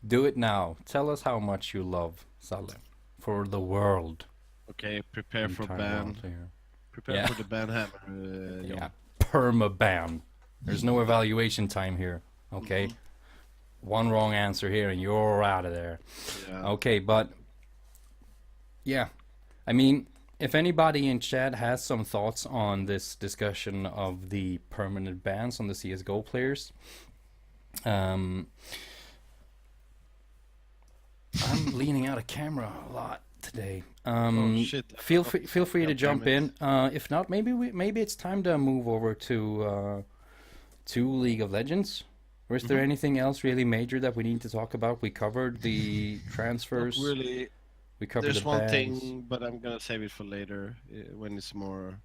Do it now. Tell us how much you love Saleh for the world, Okay, the prepare for entire world ban. here. Prepare Yeah, for the ban hammer, yeah. John. Perma ban. There's no evaluation time here. Okay, Hmm. one wrong answer here and you're out of there. Yeah. Okay, but yeah, I mean, if anybody in chat has some thoughts on this discussion of the permanent bans on the CSGO players, Um, I'm leaning out of camera a lot today. Oh shit! I Feel forgot. free, feel free to God damn jump it. in. If not, maybe it's time to move over to League of Legends. Or is there Hmm. anything else really major that we need to talk about? We covered the Not transfers. really. We covered the There's one bans. thing, but I'm gonna save it for later when it's more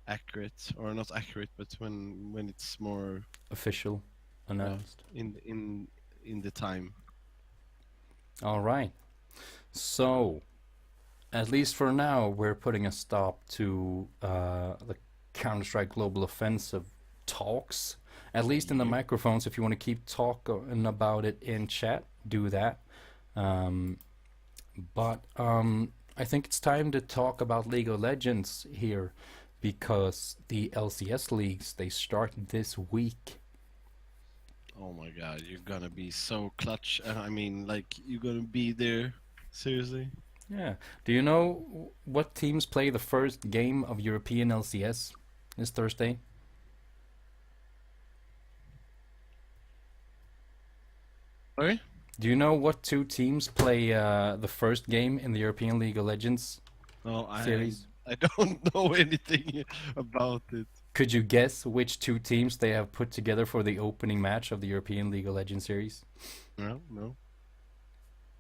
accurate, or not accurate, but when it's more Official announced. in the time. All right. So, at least for now, we're putting a stop to the Counter-Strike Global Offensive talks. At least in the Yep. microphones, if you want to keep talking about it in chat, do that. Um, but I think it's time to talk about League of Legends here because the LCS leagues they start this week. Oh my god, you're gonna be so clutch. I mean, like you're gonna be there. Seriously? Yeah. Do you know what teams play the first game of European LCS this Thursday? Sorry? Do you know what two teams play the first game in the European League of Legends No, series? I don't know anything about it. Could you guess which two teams they have put together for the opening match of the European League of Legends series? No, no.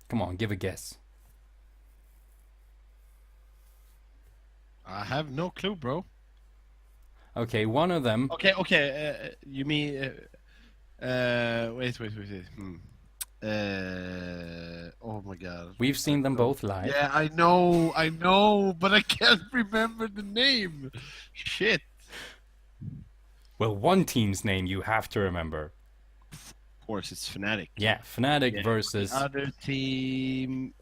Come on, give a guess. I have no clue, bro. Okay, one of them. Okay, okay. You mean? Wait. Oh my god. We've I seen them don't. both live. Yeah, I know, but I can't remember the name. Shit. Well, one team's name you have to remember. Of course, it's Fnatic. Yeah, Fnatic Yeah. The versus other team.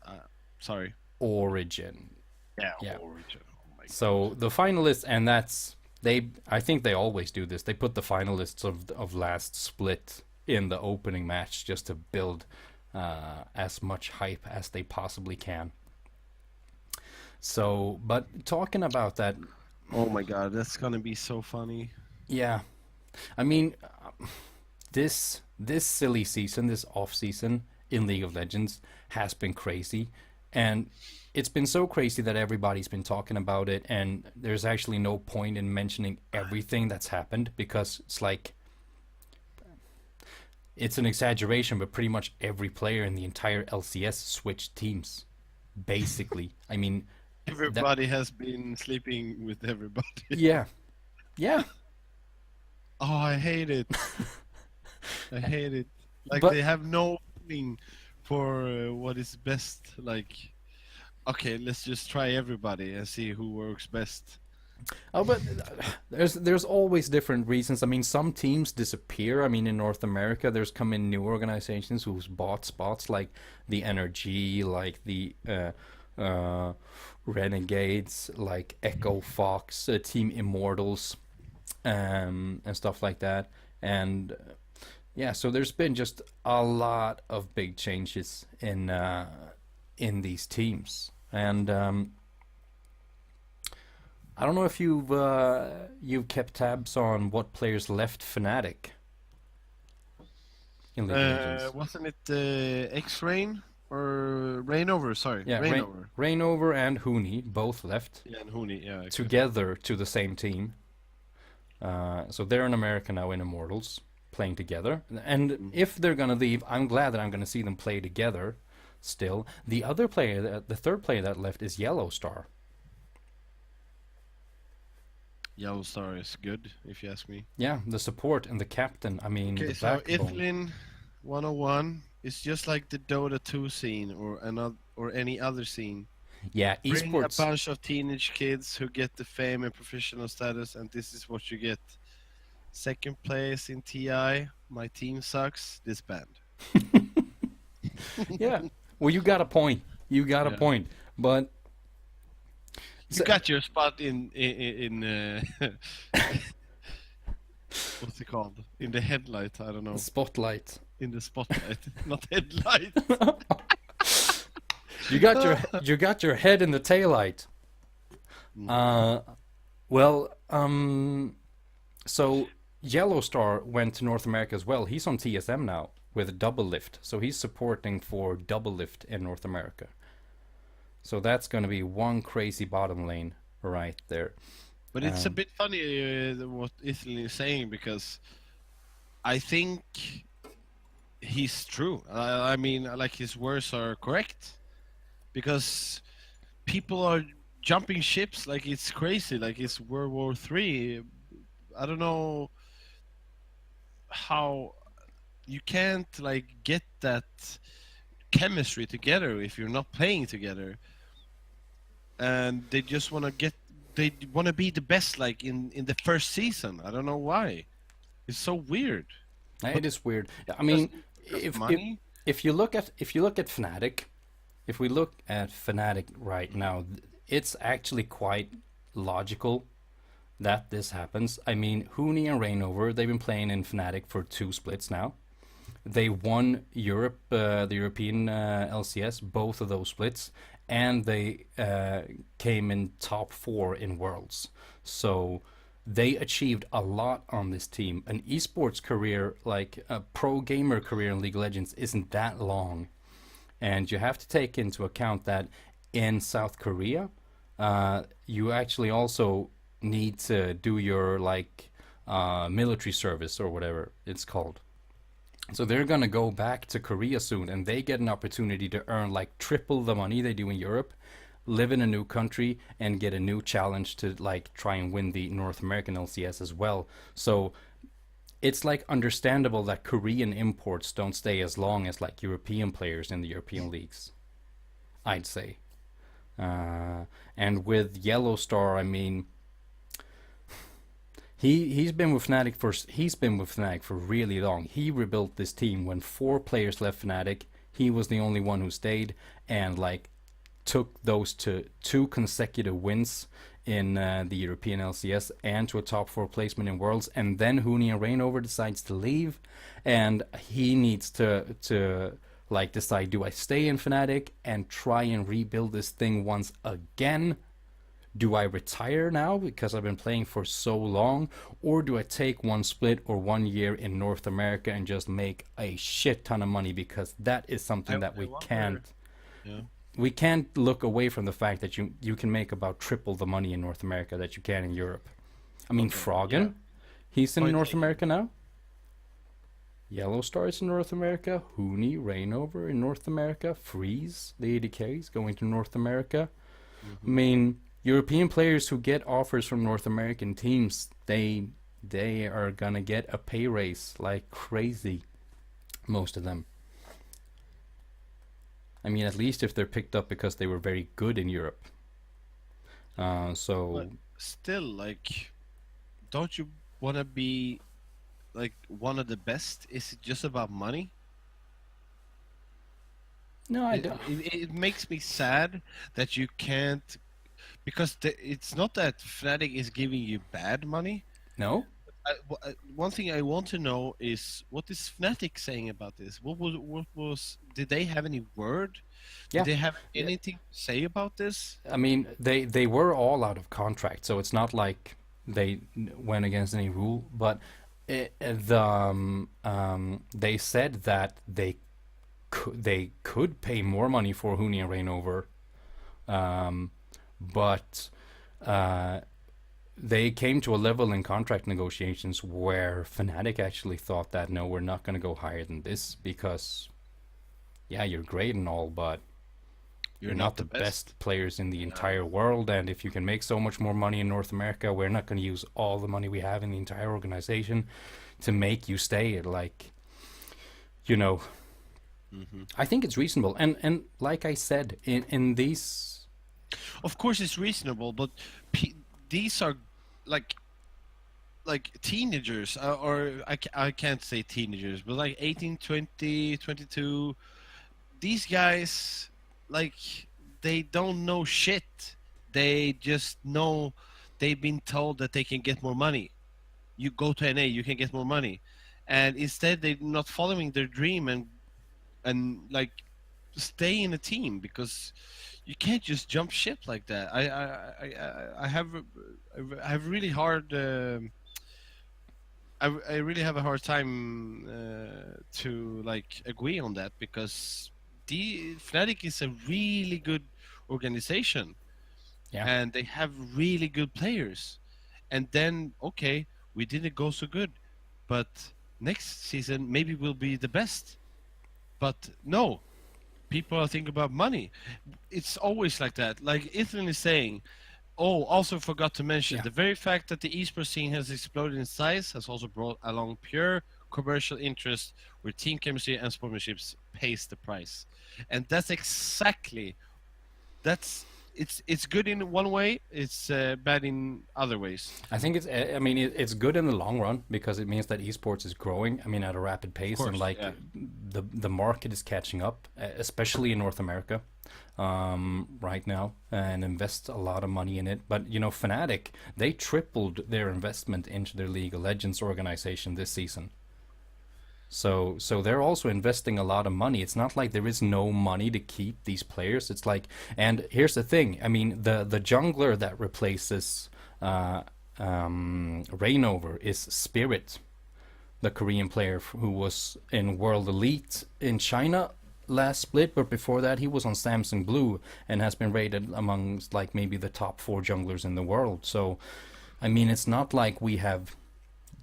Sorry. Origin. Yeah, Yeah. Origin. Oh my god. So the finalists, and that's they. I think they always do this. They put the finalists of last split in the opening match just to build as much hype as they possibly can. So, but talking about that, Oh my god, that's gonna be so funny. yeah, I mean, this silly season, this off season in League of Legends has been crazy, and it's been so crazy that everybody's been talking about it, and there's actually no point in mentioning everything that's happened because it's like it's an exaggeration, but pretty much every player in the entire LCS switched teams. Basically, I mean, that Everybody has been sleeping with everybody. yeah, yeah, Oh, I hate it. I hate it. Like but they have no feeling for what is best. Like, okay, let's just try everybody and see who works best. oh, but there's always different reasons. I mean, some teams disappear. I mean, in North America, there's come in new organizations who's bought spots like the NRG, like the uh, Renegades, like Echo Fox, Team Immortals, and stuff like that. And yeah, so there's been just a lot of big changes in these teams, and I don't know if you've kept tabs on what players left Fnatic in League of Legends. Wasn't it X-Rain or Rainover? Sorry, Yeah, Rainover. Rainover and Huni both left Yeah, and Huni. Yeah, exactly. together to the same team. So they're in America now in Immortals playing together. And Mm. if they're gonna leave, I'm glad that I'm gonna see them play together. Still, the other player, the third player that left is Yellow Star. Yellow Star is good, if you ask me. Yeah, the support and the captain. I mean, Okay, the so backbone. Ithlin 101 is just like the Dota 2 scene or any other scene. Yeah, Bring a esports. bunch of teenage kids who get the fame and professional status, and this is what you get. Second place in TI. My team sucks. Disband. Yeah. Well, you got a point. You got a Yeah. point. But You so, got your spot in what's it called? In the headlight. I don't know. spotlight. In the spotlight, not headlight. You got your head in the taillight. Mm. Uh, well, so Yellow Star went to North America as well. He's on TSM now with Double Lift, so he's supporting for Double Lift in North America. So that's going to be one crazy bottom lane right there. But it's a bit funny what Ethan is saying, because I think he's true. I mean, like, his words are correct, because people are jumping ships like it's crazy, like it's World War III. I don't know how you can't like get that chemistry together if you're not playing together, and they just want to get, they want to be the best like in the first season. I don't know why. It's so weird. It is weird. I Just, mean, just if if money. if you look at Fnatic, if we look at Fnatic right now, it's actually quite logical that this happens. I mean, Huni and Reignover, they've been playing in Fnatic for 2 splits now. They won Europe, the European LCS, both of those splits, and they came in top 4 in Worlds. So they achieved a lot on this team. An esports career, like a pro gamer career in League of Legends, isn't that long. And you have to take into account that in South Korea, you actually also need to do your like military service or whatever it's called. So they're gonna go back to Korea soon, and they get an opportunity to earn like triple the money they do in Europe, live in a new country, and get a new challenge to like try and win the North American LCS as well. So it's like understandable that Korean imports don't stay as long as like European players in the European leagues, I'd say. And with Yellow Star, I mean, he's been with Fnatic for really long. He rebuilt this team when 4 players left Fnatic. He was the only one who stayed and like took those to 2 consecutive wins in the European LCS and to a top 4 placement in Worlds. And then Huni and Reignover decides to leave, and he needs to like decide: do I stay in Fnatic and try and rebuild this thing once again? Do I retire now because I've been playing for so long, or do I take 1 split or 1 year in North America and just make a shit ton of money? Because that is something that I we wonder. can't Yeah. we can't look away from the fact that you can make about triple the money in North America that you can in Europe. I mean, Okay. Yeah. Froggen, he's in Point North taken. America now. Yellow Stars in North America. Huni, Reignover in North America. Freeze, the ADK, is going to North America. I mean, European players who get offers from North American teams, they are gonna get a pay raise like crazy. Most of them. I mean, at least if they're picked up because they were very good in Europe. But So still, like, don't you want to be like one of the best? Is it just about money? no, I It, don't. it makes me sad that you can't, because it's not that Fnatic is giving you bad money. No. One thing I want to know is, what is Fnatic saying about this? Did they have any word? Did Yeah. they have Yeah. anything to say about this? I mean, they were all out of contract, so it's not like they went against any rule. But they said that they could pay more money for Huni and Reignover, um, but uh, they came to a level in contract negotiations where Fnatic actually thought that no, we're not going to go higher than this because yeah, you're great and all, but You're you're not not the the best. best players in the Yeah. entire world, and if you can make so much more money in North America, we're not going to use all the money we have in the entire organization to make you stay. Like, you know, Hmm. I think it's reasonable, and like I said, in these, Of course, it's reasonable, but these are like teenagers, or I can't say teenagers, but like 18, 20, 22. These guys, like, they don't know shit. They just know they've been told that they can get more money. You go to NA, you can get more money, and instead they're not following their dream and like stay in a team, because you can't just jump ship like that. I have really hard I really have a hard time to like agree on that because the Fnatic is a really good organization Yeah. and they have really good players. And then okay, we didn't go so good, but next season maybe we'll be the best. But no, people are thinking about money. It's always like that. Like Ethan is saying, oh, also forgot to mention Yeah. the very fact that the esports scene has exploded in size has also brought along pure commercial interest where team chemistry and sportsmanship pays the price. And that's exactly that's it's good in one way, it's bad in other ways. I think I mean, it's good in the long run because it means that esports is growing. I mean, at a rapid Of pace, and course, like yeah. the market is catching up, especially in North America, right now, and invest a lot of money in it. But you know, Fnatic, they tripled their investment into their League of Legends organization this season. So they're also investing a lot of money. It's not like there is no money to keep these players. It's like, and here's the thing. I mean, the jungler that replaces uh, Reignover is Spirit, the Korean player who was in World Elite in China last split, but before that he was on Samsung Blue and has been rated amongst like maybe the top 4 junglers in the world. So, I mean, it's not like we have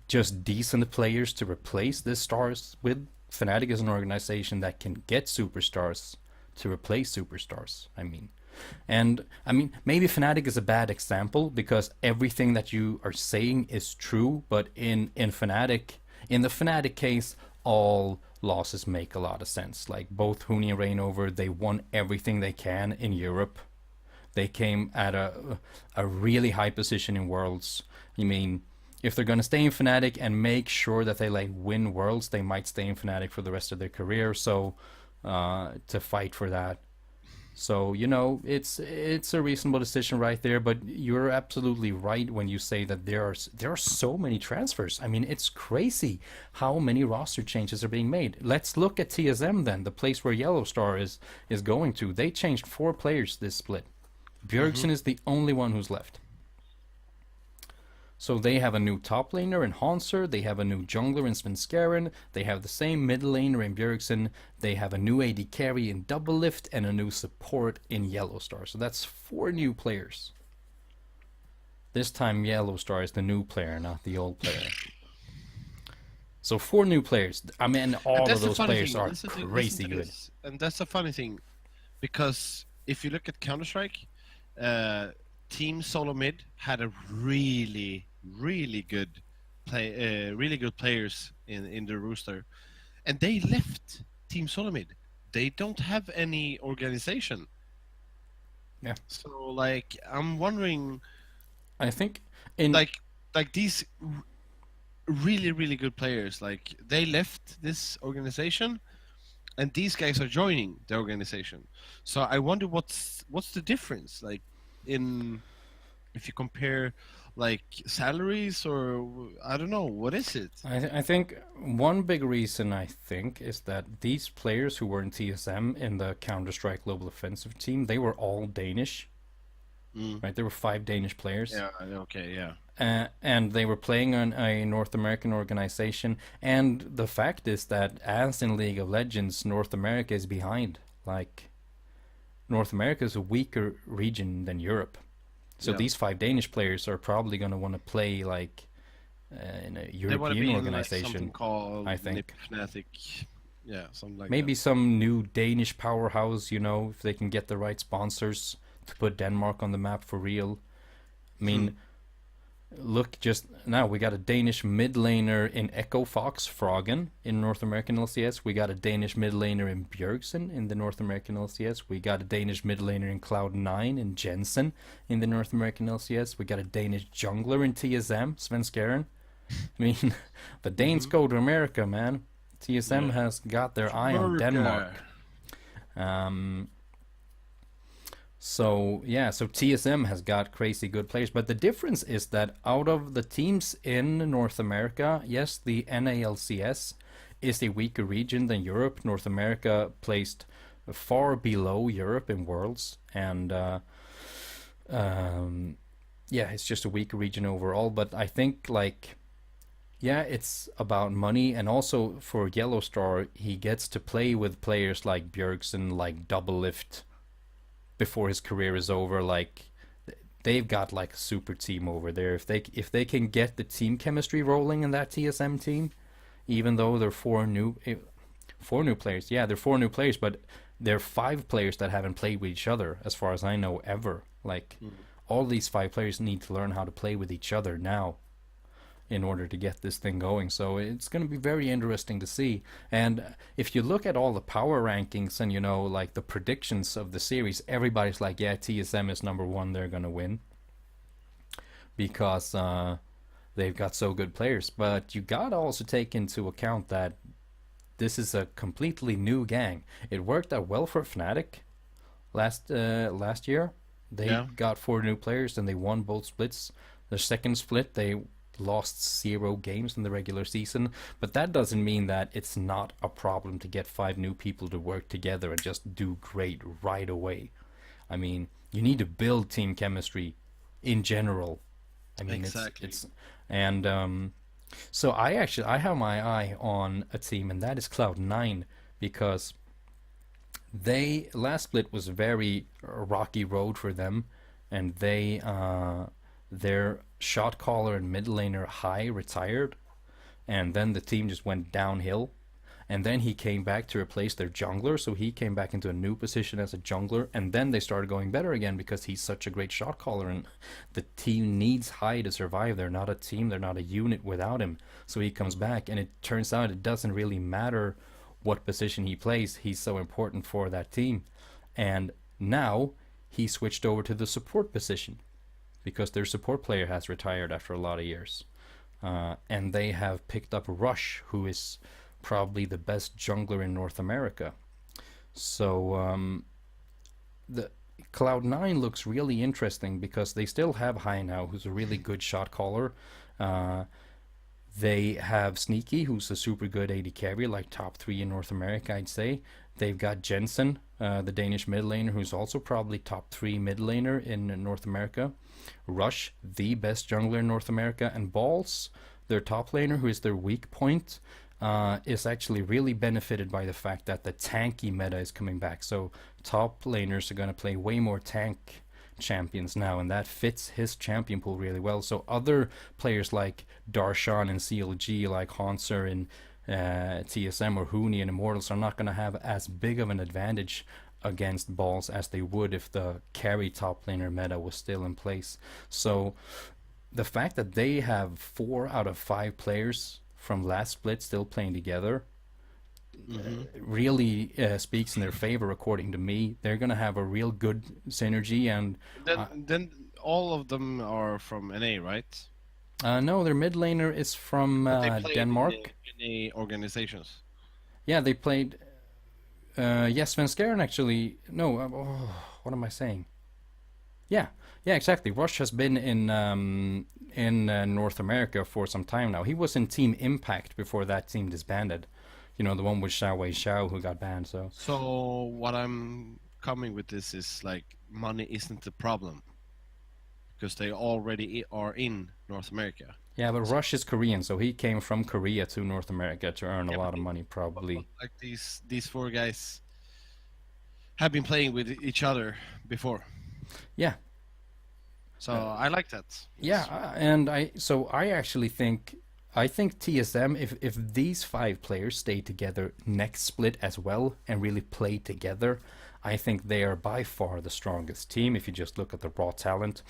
just decent players to replace the stars with. Fnatic is an organization that can get superstars to replace superstars. I mean, maybe Fnatic is a bad example because everything that you are saying is true, but in the Fnatic case, all losses make a lot of sense. Like both Huni and Reignover, they won everything they can in Europe. They came at a really high position in Worlds. I mean, if they're gonna stay in Fnatic and make sure that they like win Worlds, they might stay in Fnatic for the rest of their career. So to fight for that. So you know, it's a reasonable decision right there. But you're absolutely right when you say that there are so many transfers. I mean, it's crazy how many roster changes are being made. Let's look at TSM then, the place where Yellow Star is going to. They changed 4 players this split. Hmm. Bjergsen is the only one who's left. So they have a new top laner in Hanser, they have a new jungler in Svenskeren, they have the same mid laner in Bjergsen, they have a new AD carry in Doublelift, and a new support in Yellowstar. So that's 4 new players. This time Yellowstar is the new player, not the old player. So 4 new players. I mean, And all of that's the those funny players thing. are Listen crazy to good. this. And that's the funny thing because if you look at Counter Strike, uh, Team Solo Mid had a really good really good players in the roster, and they left Team Solo Mid. They don't have any organization. Yeah. So like, I'm wondering, I think in like these really good players, like they left this organization and these guys are joining the organization. So I wonder what's the difference, like in if you compare like salaries, or I don't know what is it. I think one big reason I think is that these players who were in TSM in the Counter Strike Global Offensive team, they were all Danish, Mm. right? There were 5 Danish players, Yeah. Okay. Yeah. and they were playing on a North American organization. And the fact is that, as in League of Legends, North America is behind. Like North America is a weaker region than Europe. So Yeah. these 5 Danish players are probably going to want to play like in a They want to European be in like something organization, I called Nip think. Fnatic. Yeah, something like that. Maybe some new Danish powerhouse, you know, if they can get the right sponsors to put Denmark on the map for real. I Hmm. mean, look just now, we got a Danish mid laner in Echo Fox Froggen in North American LCS. We got a Danish mid laner in Bjergsen in the North American LCS. We got a Danish mid laner in Cloud9 in Jensen in the North American LCS. We got a Danish jungler in TSM, Svenskeren. I mean, the Danes Hmm. go to America, man. TSM Yeah. has got their eye on America. Denmark. Um, so yeah, so TSM has got crazy good players, but the difference is that out of the teams in North America, yes, the NALCS is a weaker region than Europe. North America placed far below Europe in Worlds, and um, yeah, it's just a weaker region overall. But I think like Yeah, it's about money, and also for Yellow Star, he gets to play with players like Bjergsen, like Double Lift before his career is over. Like they've got like a super team over there. If they can get the team chemistry rolling in that TSM team, even though they're four new players. Yeah, they're four new players, but they're five players that haven't played with each other, as far as I know, ever. Like Mm. all these five players need to learn how to play with each other now in order to get this thing going. So it's going to be very interesting to see. And if you look at all the power rankings and like the predictions of the series, everybody's like, yeah, TSM is number one. They're going to win because they've got so good players. But you got to also take into account that this is a completely new gang. It worked out well for Fnatic last year. They Yeah. got four new players and they won both splits. The second split, they lost 0 games in the regular season, but that doesn't mean that it's not a problem to get five new people to work together and just do great right away. I mean, you need to build team chemistry in general. I mean, it's Exactly. it's and so I have my eye on a team, and that is Cloud9, because they last split was a very rocky road for them, and their shot caller and mid laner High retired, and then the team just went downhill. And then he came back to replace their jungler, so he came back into a new position as a jungler, and then they started going better again because he's such a great shot caller, and the team needs High to survive. They're not a team, they're not a unit without him. So he comes Mm. back, and it turns out it doesn't really matter what position he plays. He's so important for that team. And now he switched over to the support position because their support player has retired after a lot of years. And they have picked up Rush, who is probably the best jungler in North America. So the Cloud9 looks really interesting because they still have High now, who's a really good shot caller. Uh, they have Sneaky, who's a super good AD carry, like top three in North America, I'd say. They've got Jensen, the Danish mid laner, who's also probably top three mid laner in North America. Rush, the best jungler in North America, and Balls, their top laner, who is their weak point, is actually really benefited by the fact that the tanky meta is coming back. So top laners are going to play way more tank champions now, and that fits his champion pool really well. So other players like Darshan and CLG, like Hanser and TSM or Huni and Immortals, are not going to have as big of an advantage against Balls as they would if the carry top laner meta was still in place. So the fact that they have 4 out of 5 players from last split still playing together Hmm. really speaks in their favor, according to me. They're going to have a real good synergy, and uh, Then all of them are from NA, right? no, their mid laner is from But they played Denmark. in a organizations. Yeah, they played. Yes, Van Skaren actually. No, what am I saying? Yeah, yeah, exactly. Rush has been in North America for some time now. He was in Team Impact before that team disbanded. You know, the one with Xiao Wei Xiao who got banned. So So what I'm coming with this is like money isn't the problem because they already are in North America. yeah, but So Rush is Korean, so he came from Korea to North America to earn a yeah, lot of money, but probably. like these four guys have been playing with each other before. Yeah, So uh, I like that. yeah, It's and I actually think TSM, if these 5 players stay together next split as well and really play together, I think they are by far the strongest team. If you just look at the raw talent,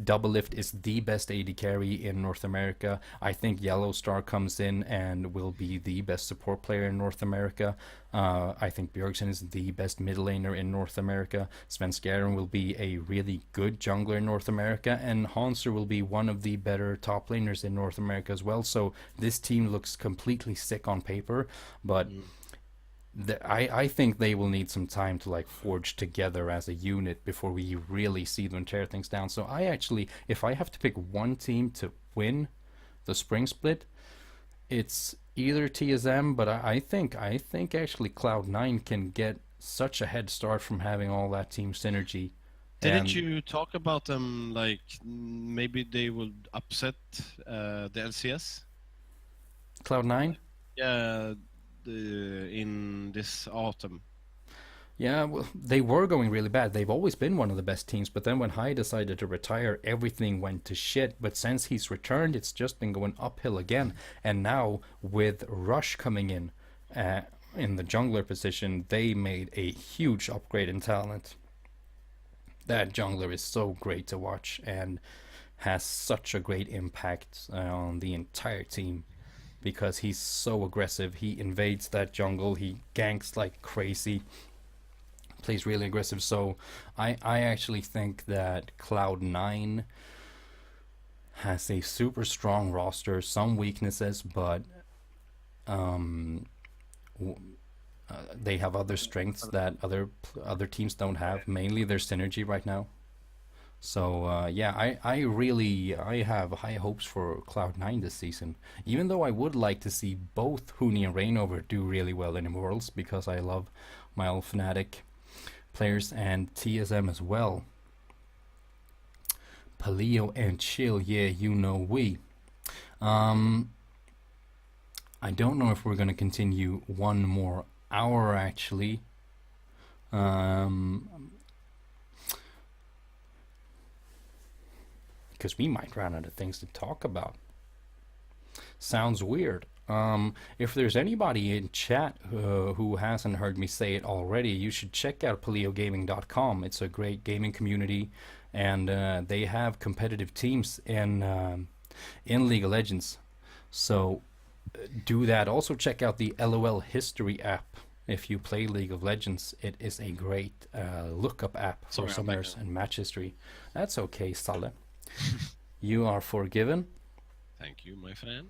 Double Lift is the best AD carry in North America. I think Yellow Star comes in and will be the best support player in North America. I think Bjergsen is the best mid laner in North America. Sven Skaren will be a really good jungler in North America, and Hanser will be one of the better top laners in North America as well. So this team looks completely sick on paper, but mm. I think they will need some time to like forge together as a unit before we really see them tear things down. So I actually, if I have to pick one team to win the spring split, it's either TSM, but I think actually Cloud9 can get such a head start from having all that team synergy. Didn't And you talk about them like maybe they will upset the LCS? Cloud9? Yeah, in this autumn. Yeah, well, they were going really bad. They've always been one of the best teams, but then when Hai decided to retire, everything went to shit. But since he's returned, it's just been going uphill again. And now, with Rush coming in the jungler position, they made a huge upgrade in talent. That jungler is so great to watch and has such a great impact on the entire team because he's so aggressive. He invades that jungle, he ganks like crazy, plays really aggressive. So I actually think that Cloud9 has a super strong roster, some weaknesses, but um, they have other strengths that other teams don't have. Mainly their synergy right now. So yeah, I have high hopes for Cloud9 this season. Even though I would like to see both Huni and Reignover do really well in Worlds because I love my old Fnatic players and TSM as well. Paleo and Chill, yeah, you know we. Um, I don't know if we're gonna continue one more hour actually. Because we might run out of things to talk about. Sounds weird. If there's anybody in chat who hasn't heard me say it already, you should check out paleogaming.com. It's a great gaming community, and they have competitive teams in League of Legends. So do that. Also check out the LOL History app. If you play League of Legends, it is a great lookup app for summoners and match history. That's okay, Salle. You are forgiven. Thank you, my friend.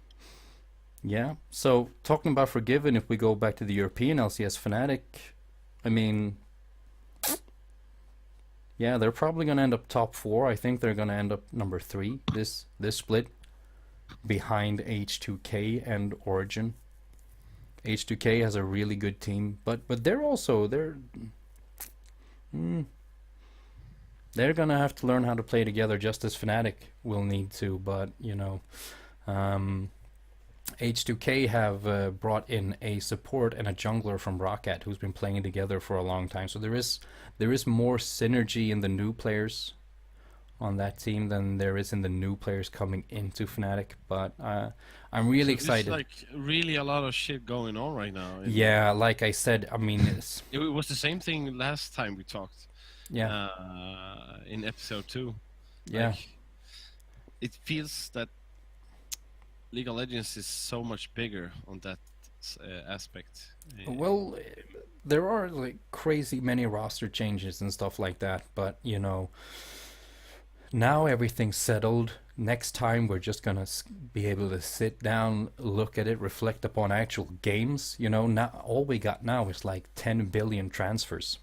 Yeah. So talking about forgiven, if we go back to the European LCS Fnatic, I mean, yeah, they're probably gonna end up top 4. I think they're gonna end up number 3 this split, behind H2K and Origin. H2K has a really good team, but they're they're gonna have to learn how to play together, just as Fnatic will need to. But you know, H2K have brought in a support and a jungler from Rocket who's been playing together for a long time. So there is more synergy in the new players on that team than there is in the new players coming into Fnatic. But I'm really excited. There's like really a lot of shit going on right now. Yeah, like I said, I mean, it was the same thing last time we talked. Yeah. In episode 2. Yeah. Like, it feels that League of Legends is so much bigger on that aspect. Well, there are like crazy many roster changes and stuff like that, but you know, now everything's settled. Next time we're just gonna be able to sit down, look at it, reflect upon actual games. You know, now all we got now is like 10 billion transfers.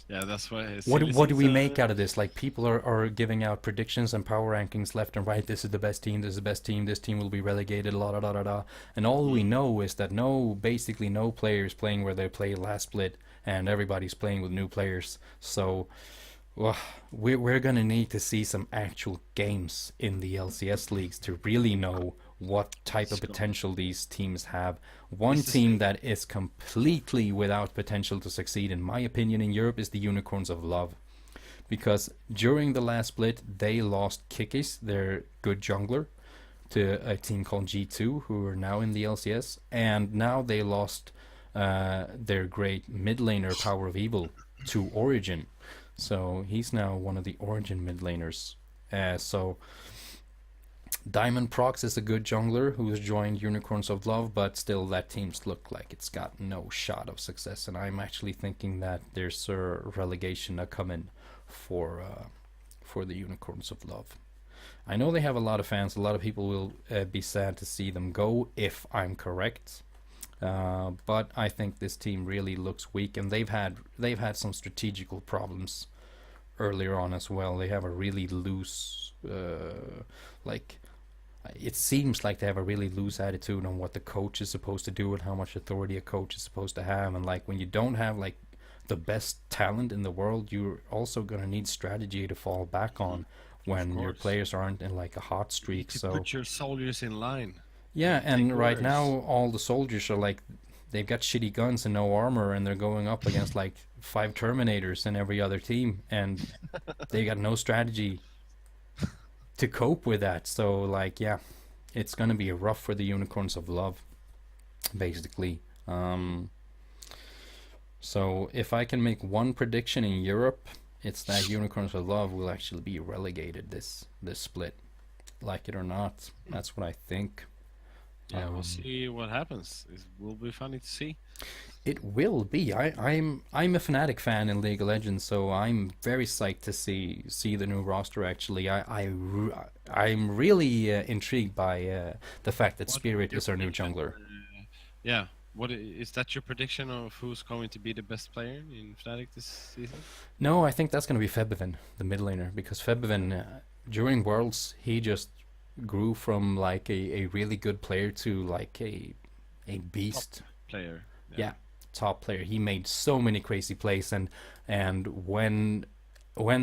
Yeah, that's why. What do we make out of this? Like, people are giving out predictions and power rankings left and right. This is the best team. This is the best team. This team will be relegated. La da da da da. And all we know is that basically no players playing where they played last split, and everybody's playing with new players. So, well, we're gonna need to see some actual games in the LCS leagues to really know what type of potential these teams have. One team that is completely without potential to succeed, in my opinion, in Europe is the Unicorns of Love. Because during the last split, they lost Kikis, their good jungler, to a team called G2, who are now in the LCS. And now they lost their great mid laner, Power of Evil, to Origin. So he's now one of the Origin mid laners. So Diamond Prox is a good jungler who's joined Unicorns of Love, but still that team's look like it's got no shot of success. And I'm actually thinking that there's a relegation coming for the Unicorns of Love. I know they have a lot of fans. A lot of people will be sad to see them go, if I'm correct. But I think this team really looks weak, and they've had some strategical problems earlier on as well. They have a really loose, it seems like they have a really loose attitude on what the coach is supposed to do and how much authority a coach is supposed to have. And like, when you don't have like the best talent in the world, you're also gonna need strategy to fall back on when your players aren't in like a hot streak. To put your soldiers in line. Yeah, Take and right now orders. all the soldiers are like they've got shitty guns and no armor, and they're going up against like five Terminators in every other team, and they got no strategy to cope with that. So like, yeah, it's gonna be rough for the Unicorns of Love, basically. Mm. So if I can make one prediction in Europe, it's that Unicorns of Love will actually be relegated this split, like it or not. That's what I think. Yeah, we'll see what happens. It will be funny to see. It will be. I'm a Fnatic fan in League of Legends, so I'm very psyched to see the new roster. Actually, I'm really intrigued by the fact that What Spirit your is our new prediction? jungler. Yeah. Is that your prediction of who's going to be the best player in Fnatic this season? No, I think that's going to be Febiven, the mid laner, because Febiven during Worlds he just grew from like a really good player to like a Top beast. player. Yeah. Yeah, top player. He made so many crazy plays, and when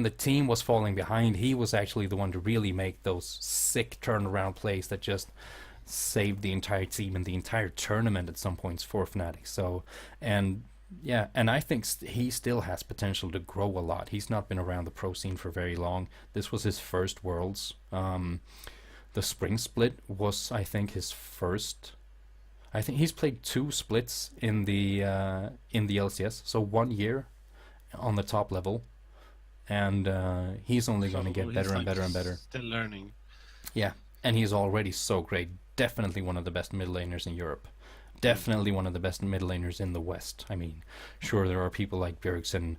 the team was falling behind, he was actually the one to really make those sick turnaround plays that just saved the entire team and the entire tournament at some points for Fnatic. So, and yeah, and I think he still has potential to grow a lot. He's not been around the pro scene for very long. This was his first Worlds. The spring split was, I think, his first. I think he's played two splits in the LCS, so 1 year on the top level, and he's only So going to get better he's and like better and better. still learning. Yeah, and he's already so great. Definitely one of the best mid laners in Europe. Mm. Definitely one of the best mid laners in the West. I mean, sure there are people like Bjergsen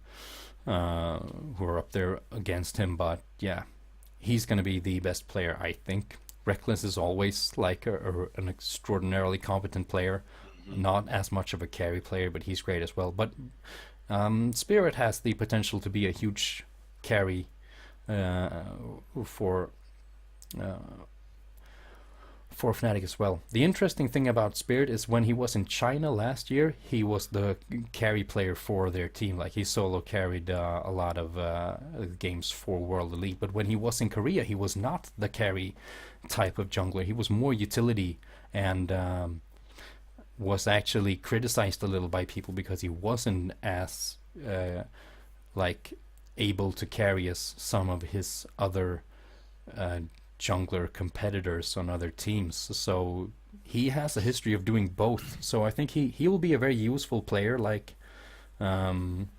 who are up there against him, but yeah, he's going to be the best player, I think. Reckless is always like an extraordinarily competent player, Hmm. not as much of a carry player, but he's great as well. But Spirit has the potential to be a huge carry uh, for uh, for Fnatic as well. The interesting thing about Spirit is when he was in China last year, he was the carry player for their team. Like he solo carried a lot of games for World Elite. But when he was in Korea, he was not the carry type of jungler. He was more utility and was actually criticized a little by people because he wasn't as uh, like able to carry as some of his other uh, jungler competitors on other teams. So he has a history of doing both. So I think he will be a very useful player. Like um,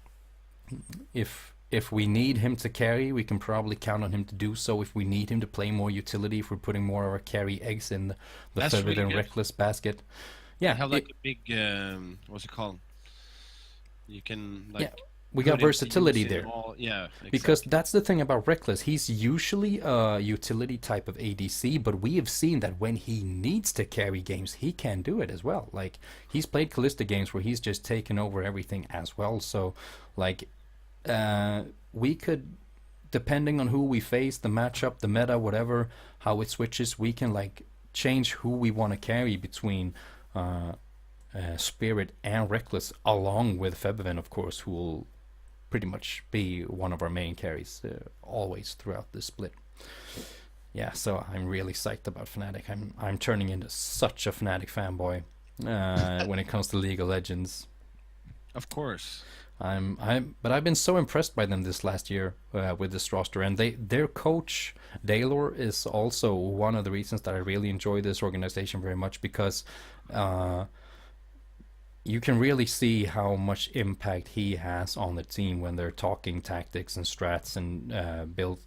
if we need him to carry, we can probably count on him to do so. If we need him to play more utility, if we're putting more of our carry eggs in the That's Feathered really and good. Reckless basket, They yeah, have like a big what's it called? You can yeah, like we got put him to use versatility in there. all. Yeah, Because exactly. that's the thing about Reckless. He's usually a utility type of ADC, but we have seen that when he needs to carry games, he can do it as well. Like, he's played Callista games where he's just taken over everything as well. So, like, we could, depending on who we face, the matchup, the meta, whatever, how it switches, we can, like, change who we want to carry between uh, Spirit and Reckless, along with Febiven, of course, who will pretty much be one of our main carries always throughout this split. Yeah, so I'm really psyched about Fnatic. I'm turning into such a Fnatic fanboy when it comes to League of Legends. Of course. But I've been so impressed by them this last year with this roster, and their coach Daylor is also one of the reasons that I really enjoy this organization very much because uh, you can really see how much impact he has on the team when they're talking tactics and strats and build,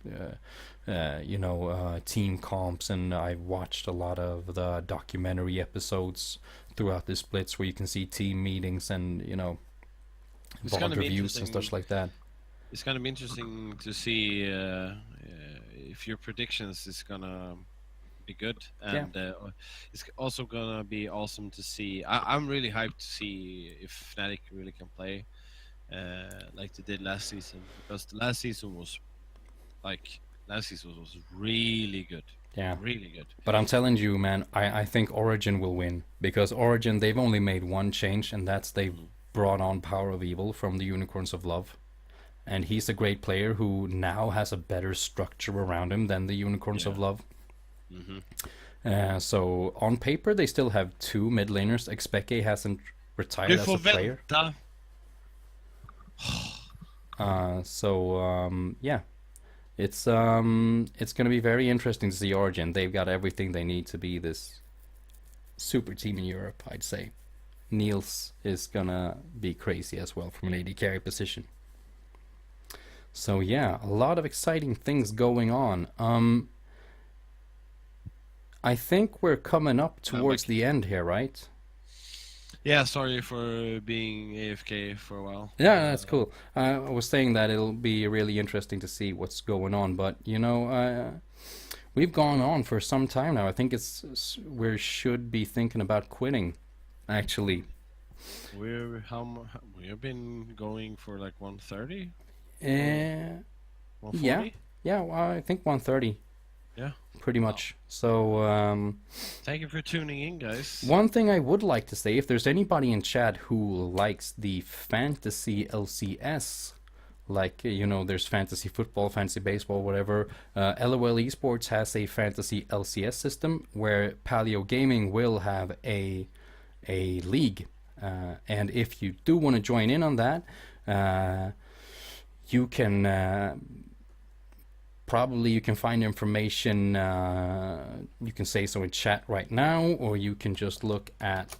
team comps. And I've watched a lot of the documentary episodes throughout the splits where you can see team meetings and It's VOD gonna be reviews and interesting. stuff like that. It's gonna be interesting to see if your predictions is gonna be good, Yeah, and it's also gonna be awesome to see. I'm really hyped to see if Fnatic really can play like they did last season, because the last season was really good, yeah. really good. But I'm telling you, man, I think Origin will win because Origin they've only made one change, and that's they've Mm. brought on Power of Evil from the Unicorns of Love. And he's a great player who now has a better structure around him than the Unicorns of Yeah. Love. Hmm. So on paper, they still have 2 mid laners. Expeke hasn't retired Du as får a player. vänta. Yeah, it's gonna be very interesting to see Origin. They've got everything they need to be this super team in Europe, I'd say. Niels is gonna be crazy as well from an AD carry position. So yeah, a lot of exciting things going on. I think we're coming up towards the end here, right? Yeah, sorry for being AFK for a while. Yeah, that's cool. I was saying that it'll be really interesting to see what's going on, but you know, we've gone on for some time now. I think we should be thinking about quitting, actually. We've been going for like 130? Uh, 140? yeah, well, I think 130. Yeah. Pretty much. So, thank you for tuning in, guys. One thing I would like to say, if there's anybody in chat who likes the fantasy LCS, like, you know, there's fantasy football, fantasy baseball, whatever, LOL Esports has a fantasy LCS system where Paleo Gaming will have a league. And if you do want to join in on that, you can probably you can find information, you can say so in chat right now, or you can just look at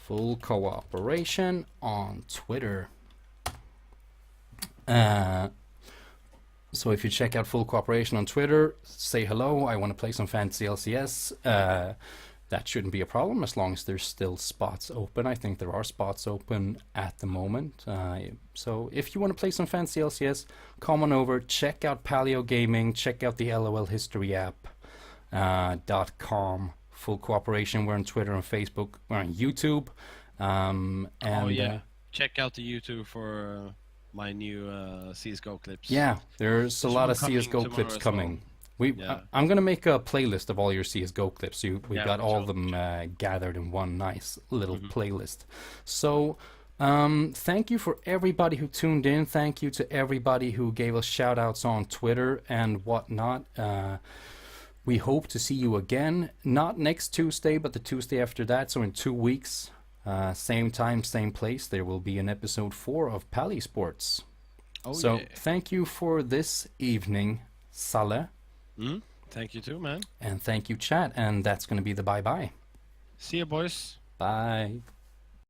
Full Cooperation on Twitter. So if you check out Full Cooperation on Twitter, say hello, I want to play some fantasy LCS, that shouldn't be a problem as long as there's still spots open. I think there are spots open at the moment. So if you want to play some fantasy LCS, come on over, check out Paleo Gaming, check out the LOL History app .com. Full Cooperation. We're on Twitter and Facebook. We're on YouTube. Check out the YouTube for my new CSGO clips. Yeah, there's a lot of CSGO clips coming. I'm gonna make a playlist of all your CSGO clips. We've got all of them gathered in one nice little playlist. So thank you for everybody who tuned in. Thank you to everybody who gave us shout outs on Twitter and whatnot. We hope to see you again, not next Tuesday, but the Tuesday after that, so in 2 weeks, same time, same place, there will be an episode 4 of PaleSports. Thank you for this evening, Salle. Thank you too, man. And thank you, chat. And that's going to be the bye-bye. See you, boys. Bye.